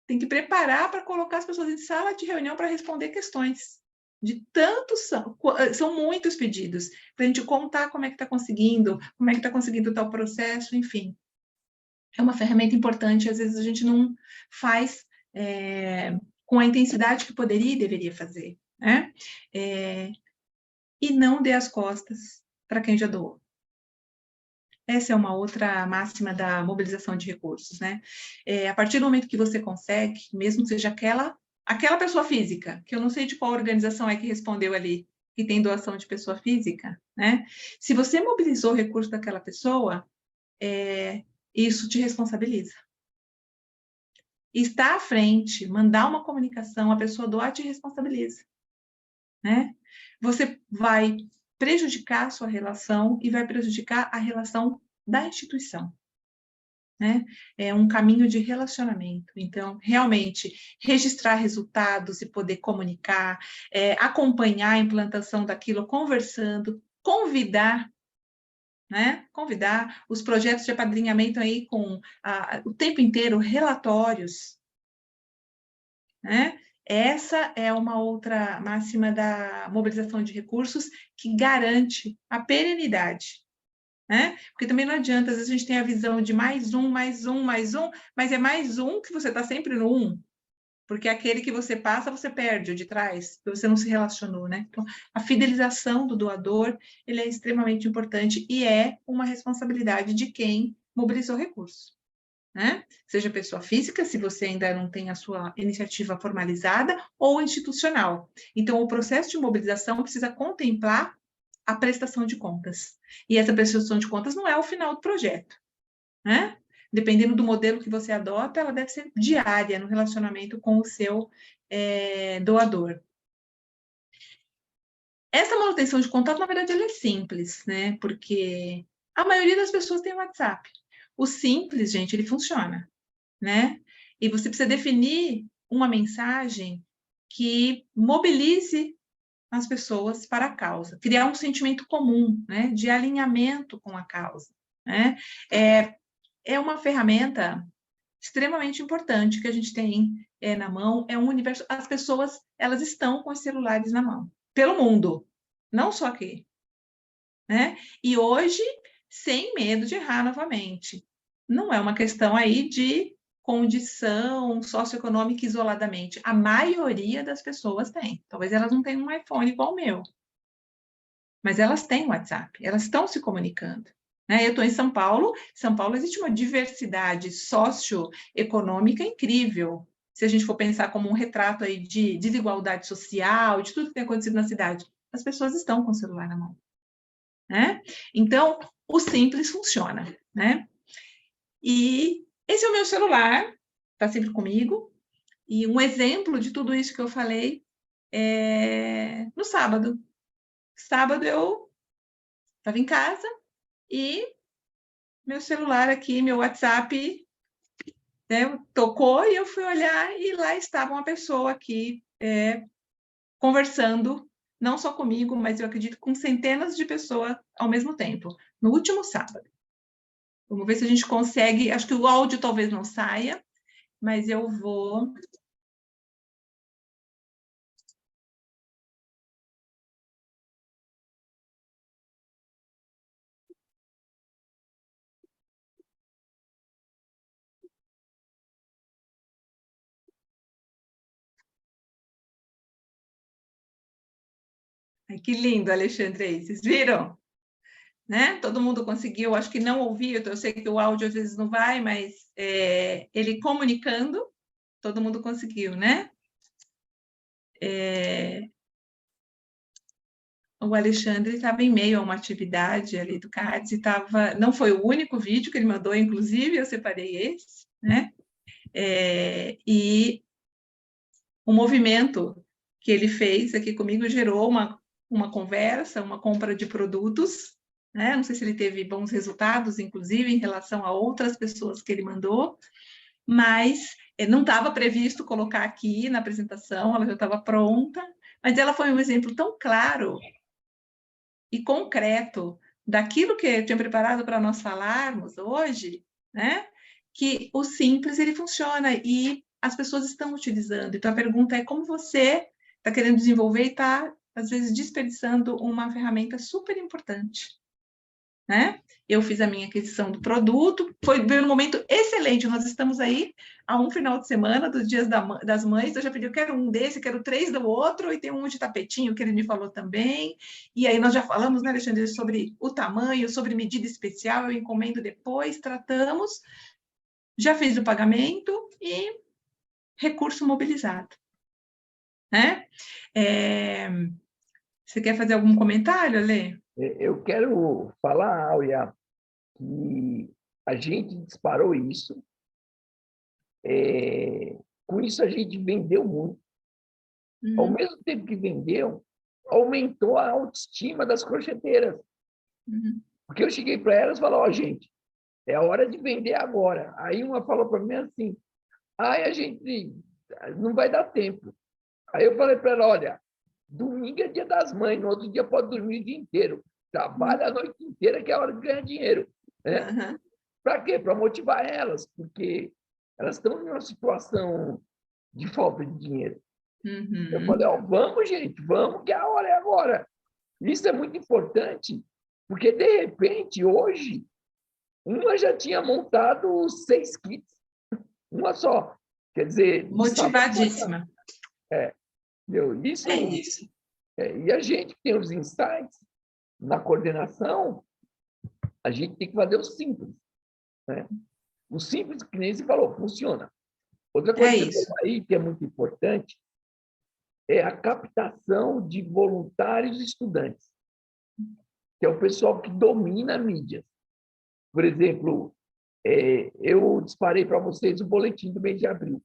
tem que preparar para colocar as pessoas em sala de reunião para responder questões. De tantos são muitos pedidos, para a gente contar como é que está conseguindo tal processo, enfim. É uma ferramenta importante, às vezes a gente não faz com a intensidade que poderia e deveria fazer, né? E não dê as costas para quem já doou. Essa é uma outra máxima da mobilização de recursos, né? A partir do momento que você consegue, mesmo que seja aquela pessoa física, que eu não sei de qual organização é que respondeu ali, que tem doação de pessoa física, né? Se você mobilizou o recurso daquela pessoa, isso te responsabiliza. Estar à frente, mandar uma comunicação, a pessoa doar te responsabiliza, né? Você vai prejudicar a sua relação e vai prejudicar a relação da instituição. né? É um caminho de relacionamento. Então, realmente, registrar resultados e poder comunicar, acompanhar a implantação daquilo, conversando, convidar, né? Convidar os projetos de apadrinhamento aí com o tempo inteiro relatórios, né? Essa é uma outra máxima da mobilização de recursos que garante a perenidade, né? Porque também não adianta, às vezes a gente tem a visão de mais um, mais um, mais um, mas é mais um que você está sempre no um, porque aquele que você passa, você perde o de trás, porque você não se relacionou, né? Então, a fidelização do doador, ele é extremamente importante e é uma responsabilidade de quem mobilizou recursos, né? Seja pessoa física, se você ainda não tem a sua iniciativa formalizada, ou institucional. Então, o processo de mobilização precisa contemplar a prestação de contas. E essa prestação de contas não é o final do projeto, né? Dependendo do modelo que você adota, ela deve ser diária no relacionamento com o seu doador. Essa manutenção de contato, na verdade, ela é simples, né? Porque a maioria das pessoas tem WhatsApp. O simples, gente, ele funciona, né? E você precisa definir uma mensagem que mobilize as pessoas para a causa, criar um sentimento comum, né, de alinhamento com a causa, né? É uma ferramenta extremamente importante que a gente tem na mão, é um universo, as pessoas, elas estão com os celulares na mão, pelo mundo, não só aqui, né? E hoje, sem medo de errar novamente. Não é uma questão aí de condição socioeconômica isoladamente. A maioria das pessoas tem. Talvez elas não tenham um iPhone igual o meu, mas elas têm WhatsApp, elas estão se comunicando. Né? Eu estou em São Paulo existe uma diversidade socioeconômica incrível. Se a gente for pensar como um retrato aí de desigualdade social, de tudo que tem acontecido na cidade, as pessoas estão com o celular na mão. Né? Então, o simples funciona. Né? E esse é o meu celular, está sempre comigo. E um exemplo de tudo isso que eu falei é no sábado. Sábado eu estava em casa e meu celular aqui, meu WhatsApp, né, tocou e eu fui olhar e lá estava uma pessoa aqui conversando, não só comigo, mas eu acredito com centenas de pessoas ao mesmo tempo, no último sábado. Vamos ver se a gente consegue, acho que o áudio talvez não saia, mas eu vou... Ai, que lindo, Alexandre, aí. Vocês viram? Né? Todo mundo conseguiu, acho que não ouviu, então eu sei que o áudio às vezes não vai, mas ele comunicando, todo mundo conseguiu, né? O Alexandre estava em meio a uma atividade ali do CADES e estava, não foi o único vídeo que ele mandou, inclusive, eu separei esse, né? E o movimento que ele fez aqui comigo gerou uma conversa, uma compra de produtos, né? Não sei se ele teve bons resultados, inclusive, em relação a outras pessoas que ele mandou, mas não estava previsto colocar aqui na apresentação, ela já estava pronta, mas ela foi um exemplo tão claro e concreto daquilo que eu tinha preparado para nós falarmos hoje, né? Que o simples ele funciona e as pessoas estão utilizando. Então a pergunta é como você está querendo desenvolver e está às vezes desperdiçando uma ferramenta super importante, né? Eu fiz a minha aquisição do produto, veio um momento excelente, nós estamos aí há um final de semana dos dias das mães, eu já pedi, eu quero um desse, quero 3 do outro, e tem um de tapetinho que ele me falou também, e aí nós já falamos, né, Alexandre, sobre o tamanho, sobre medida especial, eu encomendo depois, tratamos, já fiz o pagamento e recurso mobilizado, né? Você quer fazer algum comentário, Alê? Eu quero falar, Áurea, que a gente disparou isso. Com isso, a gente vendeu muito. Ao mesmo tempo que vendeu, aumentou a autoestima das crocheteiras. Porque eu cheguei para elas e falei, gente, é a hora de vender agora. Aí uma falou para mim assim, ai, a gente não vai dar tempo. Aí eu falei para ela, olha, domingo é dia das mães, no outro dia pode dormir o dia inteiro. Trabalha a noite inteira, que é a hora de ganhar dinheiro. Né? Uhum. Para quê? Para motivar elas, porque elas estão em uma situação de falta de dinheiro. Uhum. Eu falei, ó, vamos, gente, vamos, que a hora é agora. Isso é muito importante, porque, de repente, hoje, uma já tinha montado 6 kits, uma só. Quer dizer, Motivadíssima. Isso, é isso. E a gente que tem os insights na coordenação, a gente tem que fazer o simples. Né? O simples, que nem você falou, funciona. Outra coisa que você falou aí, que é muito importante, é a captação de voluntários e estudantes, que é o pessoal que domina a mídia. Por exemplo, eu disparei para vocês o boletim do mês de abril.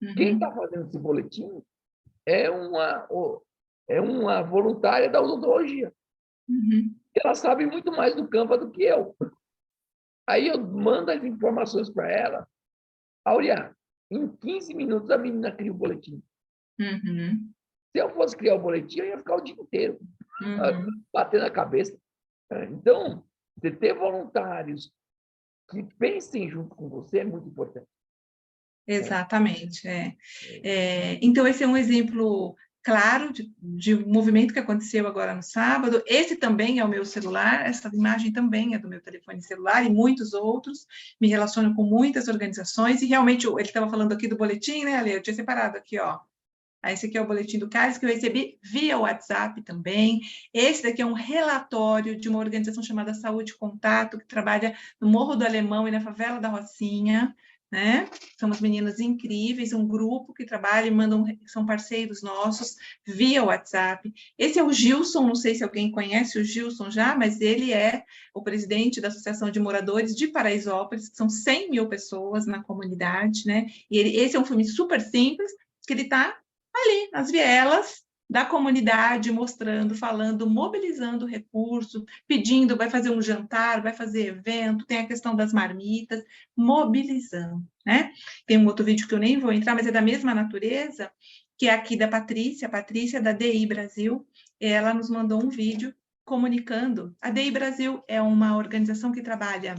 Uhum. Quem está fazendo esse boletim é uma voluntária da odontologia. Uhum. Ela sabe muito mais do Canva do que eu. Aí eu mando as informações para ela. Aurea, em 15 minutos a menina cria o boletim. Uhum. Se eu fosse criar o boletim, eu ia ficar o dia inteiro batendo a cabeça. Então, você ter voluntários que pensem junto com você é muito importante. Exatamente. Então, esse é um exemplo claro de um movimento que aconteceu agora no sábado. Esse também é o meu celular, essa imagem também é do meu telefone celular e muitos outros. Me relaciono com muitas organizações e realmente, ele estava falando aqui do boletim, né, Ale? Eu tinha separado aqui, ó. Esse aqui é o boletim do CARES, que eu recebi via WhatsApp também. Esse daqui é um relatório de uma organização chamada Saúde Contato, que trabalha no Morro do Alemão e na Favela da Rocinha, né? São umas meninas incríveis, um grupo que trabalha e são parceiros nossos via WhatsApp. Esse é o Gilson, não sei se alguém conhece o Gilson já, mas ele é o presidente da Associação de Moradores de Paraisópolis, que são 100 mil pessoas na comunidade, né? E esse é um filme super simples, que ele está ali, nas vielas da comunidade, mostrando, falando, mobilizando recursos, pedindo, vai fazer um jantar, vai fazer evento, tem a questão das marmitas, mobilizando, né? Tem um outro vídeo que eu nem vou entrar, mas é da mesma natureza, que é aqui da Patrícia, a Patrícia da DI Brasil, ela nos mandou um vídeo comunicando. A DI Brasil é uma organização que trabalha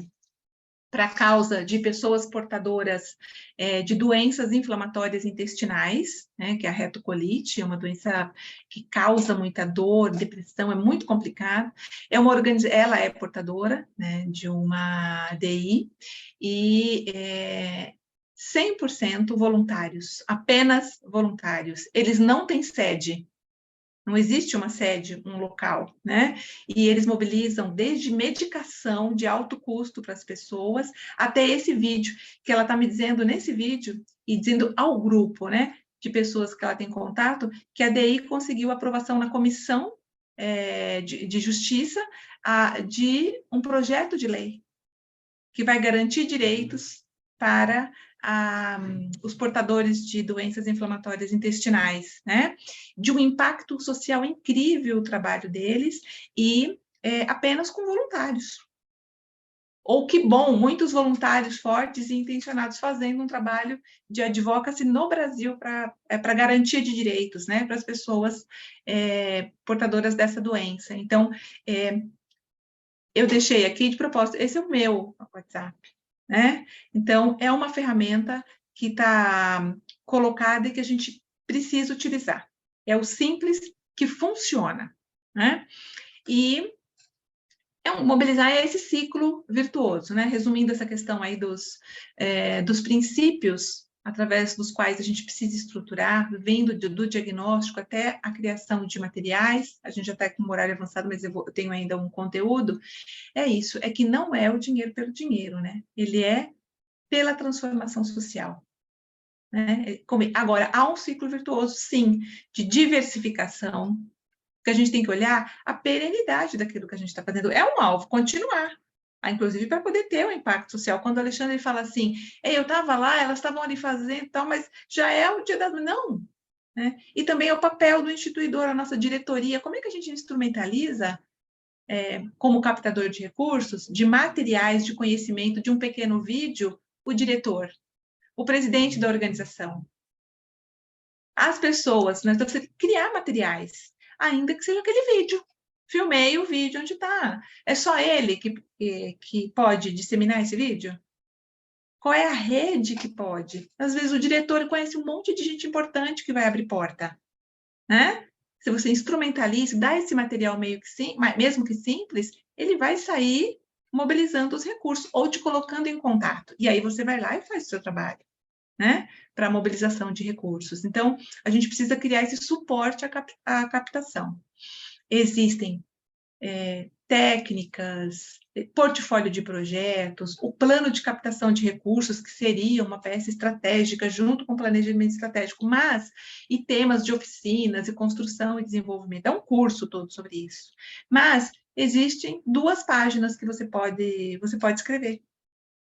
para a causa de pessoas portadoras de doenças inflamatórias intestinais, né, que é a retocolite, é uma doença que causa muita dor, depressão, é muito complicado. Ela é portadora, né, de uma DI e 100% voluntários, apenas voluntários. Eles não têm sede. Não existe uma sede, um local, né? E eles mobilizam desde medicação de alto custo para as pessoas, até esse vídeo, que ela está me dizendo nesse vídeo, e dizendo ao grupo, né, de pessoas que ela tem contato, que a DI conseguiu aprovação na comissão de justiça de um projeto de lei que vai garantir direitos para os portadores de doenças inflamatórias intestinais, né? De um impacto social incrível o trabalho deles e apenas com voluntários. Ou que bom, muitos voluntários fortes e intencionados fazendo um trabalho de advocacy no Brasil para garantia de direitos, né? Para as pessoas portadoras dessa doença. Então, eu deixei aqui de propósito, esse é o meu WhatsApp, né? Então, é uma ferramenta que está colocada e que a gente precisa utilizar. É o simples que funciona, né? E mobilizar esse ciclo virtuoso, né? Resumindo essa questão aí dos princípios através dos quais a gente precisa estruturar, vindo do diagnóstico até a criação de materiais. A gente já está com um horário avançado, mas eu tenho ainda um conteúdo. É isso, é que não é o dinheiro pelo dinheiro, né? Ele é pela transformação social. Né? Agora, há um ciclo virtuoso, sim, de diversificação, que a gente tem que olhar a perenidade daquilo que a gente está fazendo. É um alvo, continuar. Inclusive para poder ter um impacto social. Quando o Alexandre fala assim, eu estava lá, elas estavam ali fazendo tal, mas já é o dia das... Não! Né? E também é o papel do instituidor, a nossa diretoria. Como é que a gente instrumentaliza como captador de recursos, de materiais de conhecimento de um pequeno vídeo, o diretor, o presidente da organização. As pessoas, né? Então, você criar materiais, ainda que seja aquele vídeo. Filmei o vídeo onde está. É só ele que pode disseminar esse vídeo? Qual é a rede que pode? Às vezes o diretor conhece um monte de gente importante que vai abrir porta, né? Se você instrumentaliza, dá esse material meio que sim, mesmo que simples, ele vai sair mobilizando os recursos ou te colocando em contato. E aí você vai lá e faz o seu trabalho, né? Para a mobilização de recursos. Então, a gente precisa criar esse suporte à captação. Existem técnicas, portfólio de projetos, o plano de captação de recursos, que seria uma peça estratégica junto com o planejamento estratégico, e temas de oficinas, e construção e desenvolvimento. É um curso todo sobre isso. Mas existem 2 páginas que você pode escrever,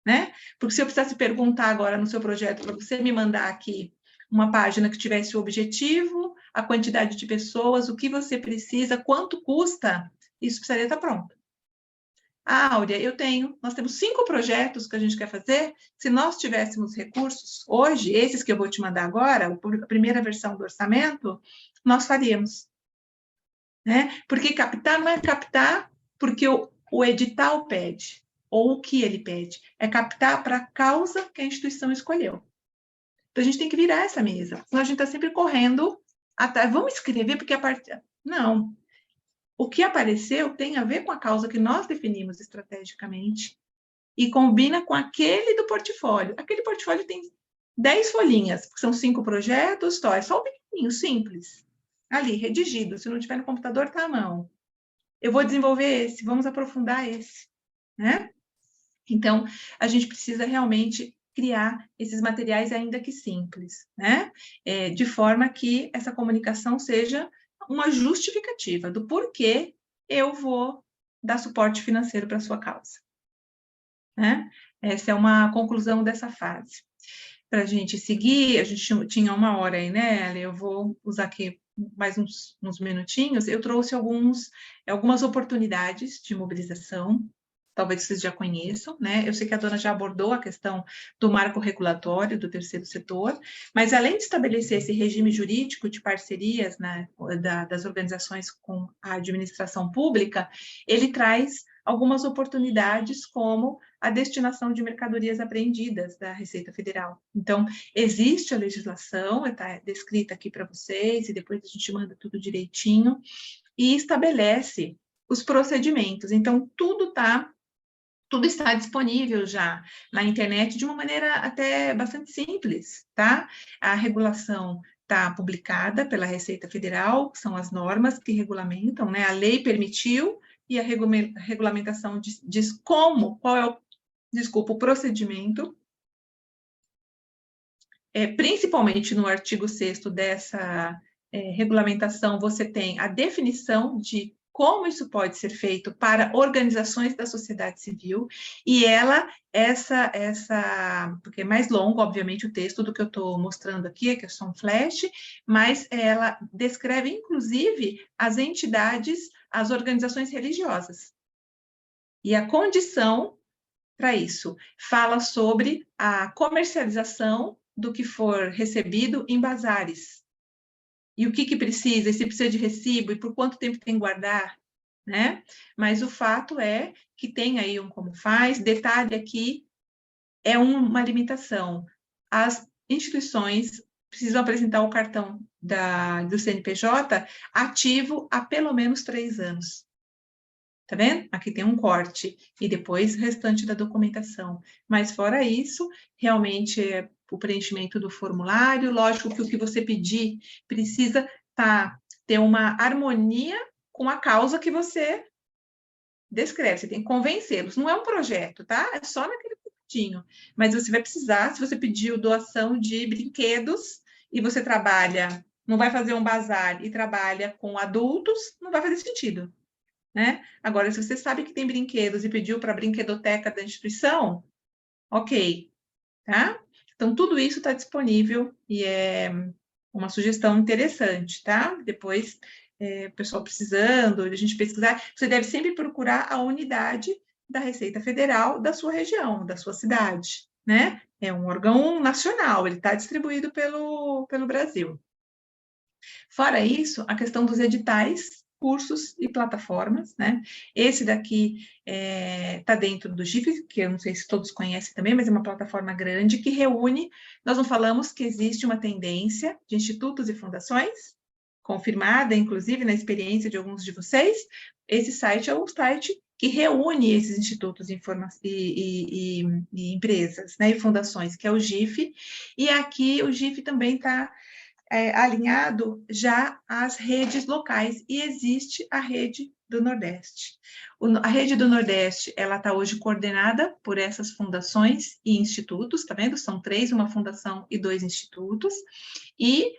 né? Porque se eu precisasse perguntar agora no seu projeto, para você me mandar aqui uma página que tivesse o objetivo, a quantidade de pessoas, o que você precisa, quanto custa, isso precisaria estar pronto. Áurea, nós temos 5 projetos que a gente quer fazer. Se nós tivéssemos recursos hoje, esses que eu vou te mandar agora, a primeira versão do orçamento, nós faríamos, né? Porque captar não é captar porque o edital pede, ou o que ele pede, é captar para a causa que a instituição escolheu. Então, a gente tem que virar essa mesa, senão a gente está sempre correndo atrás. Vamos escrever porque a parte... Não. O que apareceu tem a ver com a causa que nós definimos estrategicamente e combina com aquele do portfólio. Aquele portfólio tem 10 folhinhas, porque são 5 projetos, é só um pequenininho, simples. Ali, redigido. Se não tiver no computador, está à mão. Eu vou desenvolver esse, vamos aprofundar esse, né? Então, a gente precisa realmente criar esses materiais, ainda que simples, né? De forma que essa comunicação seja uma justificativa do porquê eu vou dar suporte financeiro para a sua causa, né? Essa é uma conclusão dessa fase. Para a gente seguir, a gente tinha 1 hora aí, né, eu vou usar aqui mais uns minutinhos. Eu trouxe algumas oportunidades de mobilização, talvez vocês já conheçam, né? Eu sei que a dona já abordou a questão do marco regulatório do terceiro setor, mas além de estabelecer esse regime jurídico de parcerias, né, das organizações com a administração pública, ele traz algumas oportunidades, como a destinação de mercadorias apreendidas da Receita Federal. Então, existe a legislação, está descrita aqui para vocês, e depois a gente manda tudo direitinho, e estabelece os procedimentos. Então, tudo está disponível já na internet de uma maneira até bastante simples, tá? A regulação está publicada pela Receita Federal, que são as normas que regulamentam, né? A lei permitiu e a regulamentação diz qual é o procedimento. Principalmente no artigo 6º dessa regulamentação, você tem a definição de como isso pode ser feito para organizações da sociedade civil, e porque é mais longo, obviamente, o texto do que eu estou mostrando aqui, que é só um flash, mas ela descreve, inclusive, as entidades, as organizações religiosas. E a condição para isso, fala sobre a comercialização do que for recebido em bazares. E o que precisa, e se precisa de recibo, e por quanto tempo tem que guardar, né? Mas o fato é que tem aí um como faz. Detalhe aqui, é uma limitação. As instituições precisam apresentar o cartão do CNPJ ativo há pelo menos 3 anos. Tá vendo? Aqui tem um corte, e depois o restante da documentação. Mas fora isso, realmente o preenchimento do formulário, lógico que o que você pedir precisa ter uma harmonia com a causa que você descreve, você tem que convencê-los. Não é um projeto, tá? É só naquele pontinho. Mas você vai precisar, se você pediu doação de brinquedos e você não vai fazer um bazar e trabalha com adultos, não vai fazer sentido, né? Agora, se você sabe que tem brinquedos e pediu para a brinquedoteca da instituição, ok, tá? Então, tudo isso está disponível e é uma sugestão interessante, tá? Depois pessoal precisando, a gente pesquisar, você deve sempre procurar a unidade da Receita Federal da sua região, da sua cidade, né? É um órgão nacional, ele está distribuído pelo Brasil. Fora isso, a questão dos editais, cursos e plataformas, né? Esse daqui está dentro do GIF, que eu não sei se todos conhecem também, mas é uma plataforma grande que reúne, nós não falamos que existe uma tendência de institutos e fundações, confirmada, inclusive, na experiência de alguns de vocês. Esse site é o site que reúne esses institutos e empresas, né, e fundações, que é o GIF, e aqui o GIF também está alinhado já às redes locais, e existe a Rede do Nordeste. A Rede do Nordeste, ela está hoje coordenada por essas fundações e institutos, tá vendo? São 3, uma fundação e 2 institutos, e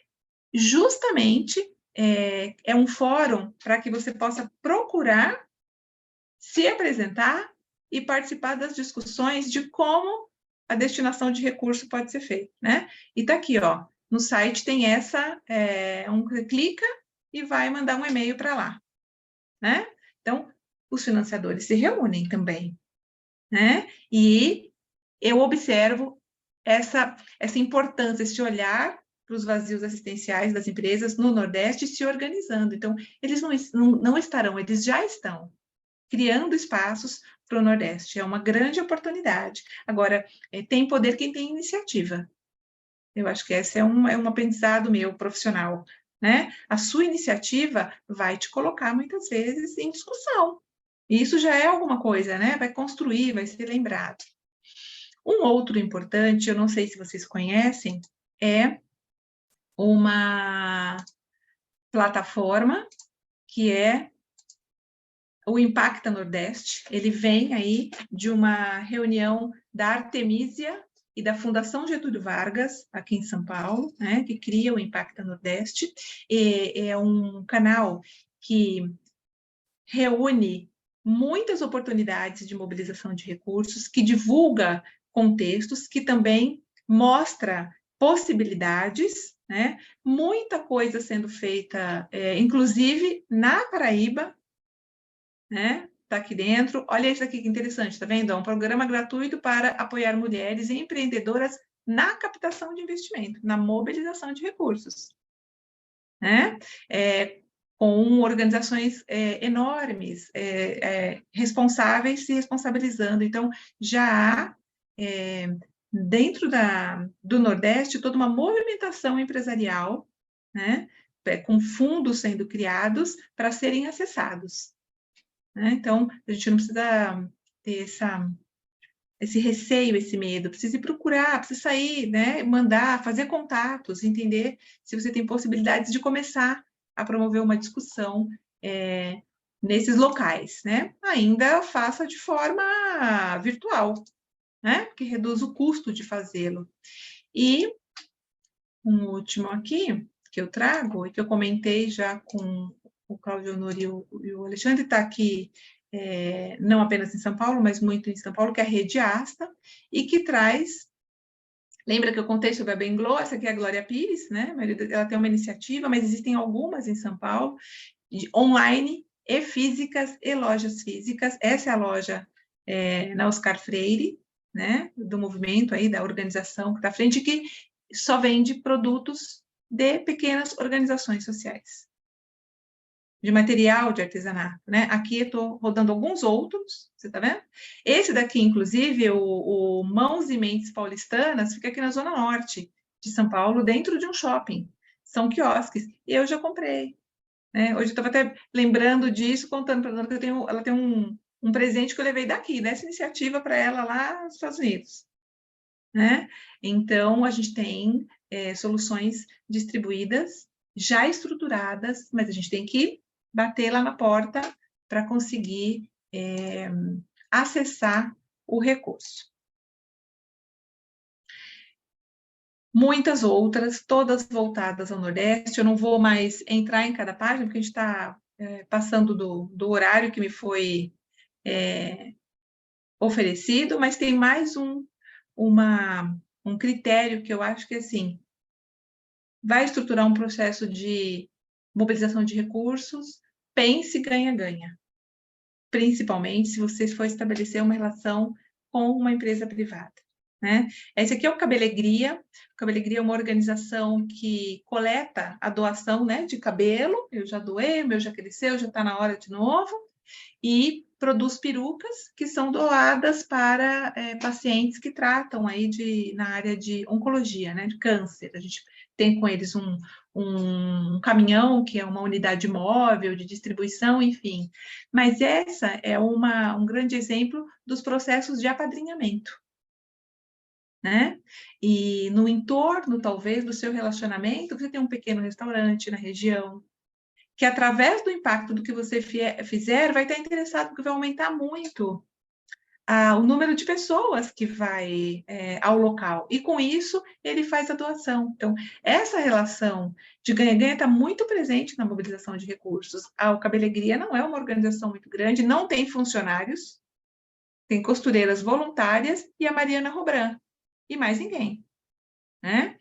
justamente é um fórum para que você possa procurar se apresentar e participar das discussões de como a destinação de recurso pode ser feita, né? E tá aqui, ó, no site tem essa, clica e vai mandar um e-mail para lá, né? Então, os financiadores se reúnem também, né? E eu observo essa importância, esse olhar para os vazios assistenciais das empresas no Nordeste se organizando. Então, eles não estarão, eles já estão criando espaços para o Nordeste. É uma grande oportunidade. Agora, tem poder quem tem iniciativa. Eu acho que esse é um aprendizado meu, profissional, né? A sua iniciativa vai te colocar, muitas vezes, em discussão. E isso já é alguma coisa, né? Vai construir, vai ser lembrado. Um outro importante, eu não sei se vocês conhecem, é uma plataforma que é o Impacta Nordeste. Ele vem aí de uma reunião da Artemisia e da Fundação Getúlio Vargas, aqui em São Paulo, né, que cria o Impacta Nordeste. É um canal que reúne muitas oportunidades de mobilização de recursos, que divulga contextos, que também mostra possibilidades, né? Muita coisa sendo feita, inclusive na Paraíba, né? Tá aqui dentro. Olha isso aqui que interessante, tá vendo? É um programa gratuito para apoiar mulheres empreendedoras na captação de investimento, na mobilização de recursos, né? Com organizações enormes, responsáveis se responsabilizando. Então, já há, dentro do Nordeste, toda uma movimentação empresarial, né? Com fundos sendo criados para serem acessados. Né? Então, a gente não precisa ter esse receio, esse medo, precisa ir procurar, precisa sair, né? Mandar, fazer contatos, entender se você tem possibilidades de começar a promover uma discussão nesses locais, né? Ainda faça de forma virtual, né? Que reduz o custo de fazê-lo. E um último aqui, que eu trago, e que eu comentei já com o Cláudio Honor e o Alexandre, está aqui, não apenas em São Paulo, mas muito em São Paulo, que é a Rede Asta, e que traz... Lembra que eu contei sobre a Benglo? Essa aqui é a Glória Pires, né? Ela tem uma iniciativa, mas existem algumas em São Paulo, online e físicas e lojas físicas. Essa é a loja na Oscar Freire, né? Do movimento aí, da organização que está à frente, que só vende produtos de pequenas organizações sociais, de material de artesanato, né? Aqui eu estou rodando alguns outros, você está vendo? Esse daqui, inclusive, o Mãos e Mentes Paulistanas, fica aqui na Zona Norte de São Paulo, dentro de um shopping. São quiosques. E eu já comprei. Né? Hoje eu estava até lembrando disso, contando para ela que ela tem um presente que eu levei daqui, dessa iniciativa para ela lá nos Estados Unidos. Né? Então, a gente tem soluções distribuídas, já estruturadas, mas a gente tem que bater lá na porta para conseguir acessar o recurso. Muitas outras, todas voltadas ao Nordeste. Eu não vou mais entrar em cada página, porque a gente está passando do horário que me foi oferecido, mas tem mais um critério que eu acho que, assim, vai estruturar um processo de mobilização de recursos, pense ganha-ganha. Principalmente se você for estabelecer uma relação com uma empresa privada, né? Esse aqui é o Cabelegria. O Cabelegria é uma organização que coleta a doação, né, de cabelo. Eu já doei, o meu já cresceu, já está na hora de novo. E produz perucas que são doadas para pacientes que tratam aí na área de oncologia, né, de câncer. A gente tem com eles um caminhão, que é uma unidade móvel de distribuição, enfim. Mas essa é um grande exemplo dos processos de apadrinhamento, né? E no entorno, talvez, do seu relacionamento, você tem um pequeno restaurante na região, que através do impacto do que você fizer, vai estar interessado, porque vai aumentar muito o número de pessoas que vai ao local. E com isso, ele faz a doação. Então, essa relação de ganha-ganha está muito presente na mobilização de recursos. A Cabelegria não é uma organização muito grande, não tem funcionários, tem costureiras voluntárias e a Mariana Robran, e mais ninguém. Né?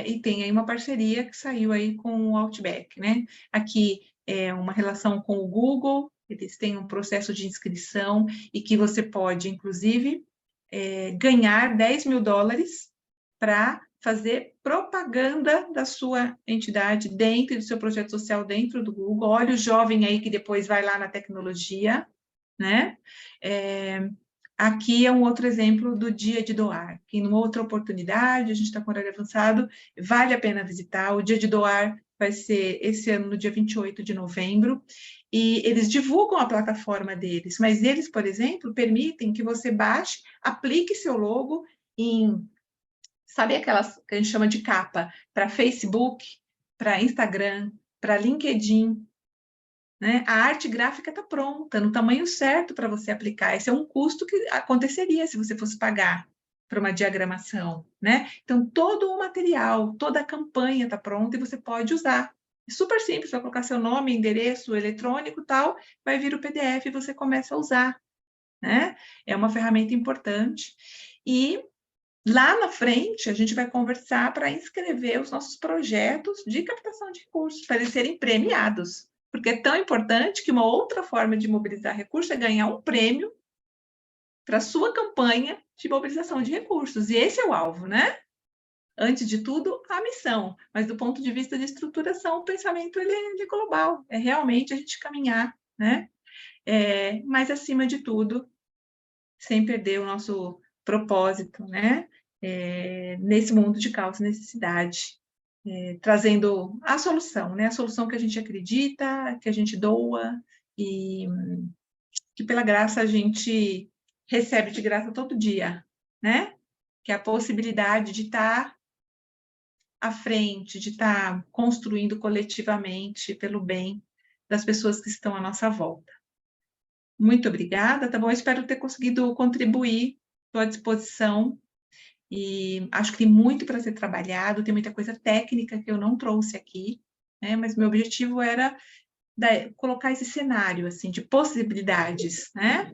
E tem aí uma parceria que saiu aí com o Outback, né? Aqui é uma relação com o Google, eles têm um processo de inscrição e que você pode, inclusive, ganhar $10 mil para fazer propaganda da sua entidade dentro do seu projeto social dentro do Google. Olha o jovem aí que depois vai lá na tecnologia, né? Aqui é um outro exemplo do Dia de Doar, que numa outra oportunidade, a gente está com horário avançado, vale a pena visitar. O Dia de Doar vai ser esse ano, no dia 28 de novembro, e eles divulgam a plataforma deles, mas eles, por exemplo, permitem que você baixe, aplique seu logo em, sabe aquelas que a gente chama de capa, para Facebook, para Instagram, para LinkedIn, né? A arte gráfica está pronta, no tamanho certo para você aplicar. Esse é um custo que aconteceria se você fosse pagar para uma diagramação, né? Então, todo o material, toda a campanha está pronta e você pode usar. É super simples, vai colocar seu nome, endereço eletrônico, tal, vai vir o PDF e você começa a usar, né? É uma ferramenta importante. E lá na frente, a gente vai conversar para inscrever os nossos projetos de captação de recursos, para eles serem premiados. Porque é tão importante que uma outra forma de mobilizar recursos é ganhar um prêmio para a sua campanha de mobilização de recursos. E esse é o alvo, né? Antes de tudo, a missão. Mas do ponto de vista de estruturação, o pensamento ele é global. É realmente a gente caminhar, né? Mas, acima de tudo, sem perder o nosso propósito, né? Nesse mundo de causa e necessidade. Trazendo a solução, né? A solução que a gente acredita, que a gente doa e que pela graça a gente recebe de graça todo dia, né? Que é a possibilidade de estar à frente, de estar construindo coletivamente pelo bem das pessoas que estão à nossa volta. Muito obrigada, tá bom? Eu espero ter conseguido contribuir, estou à disposição. E acho que tem muito para ser trabalhado, tem muita coisa técnica que eu não trouxe aqui, né? Mas meu objetivo era colocar esse cenário assim de possibilidades, né?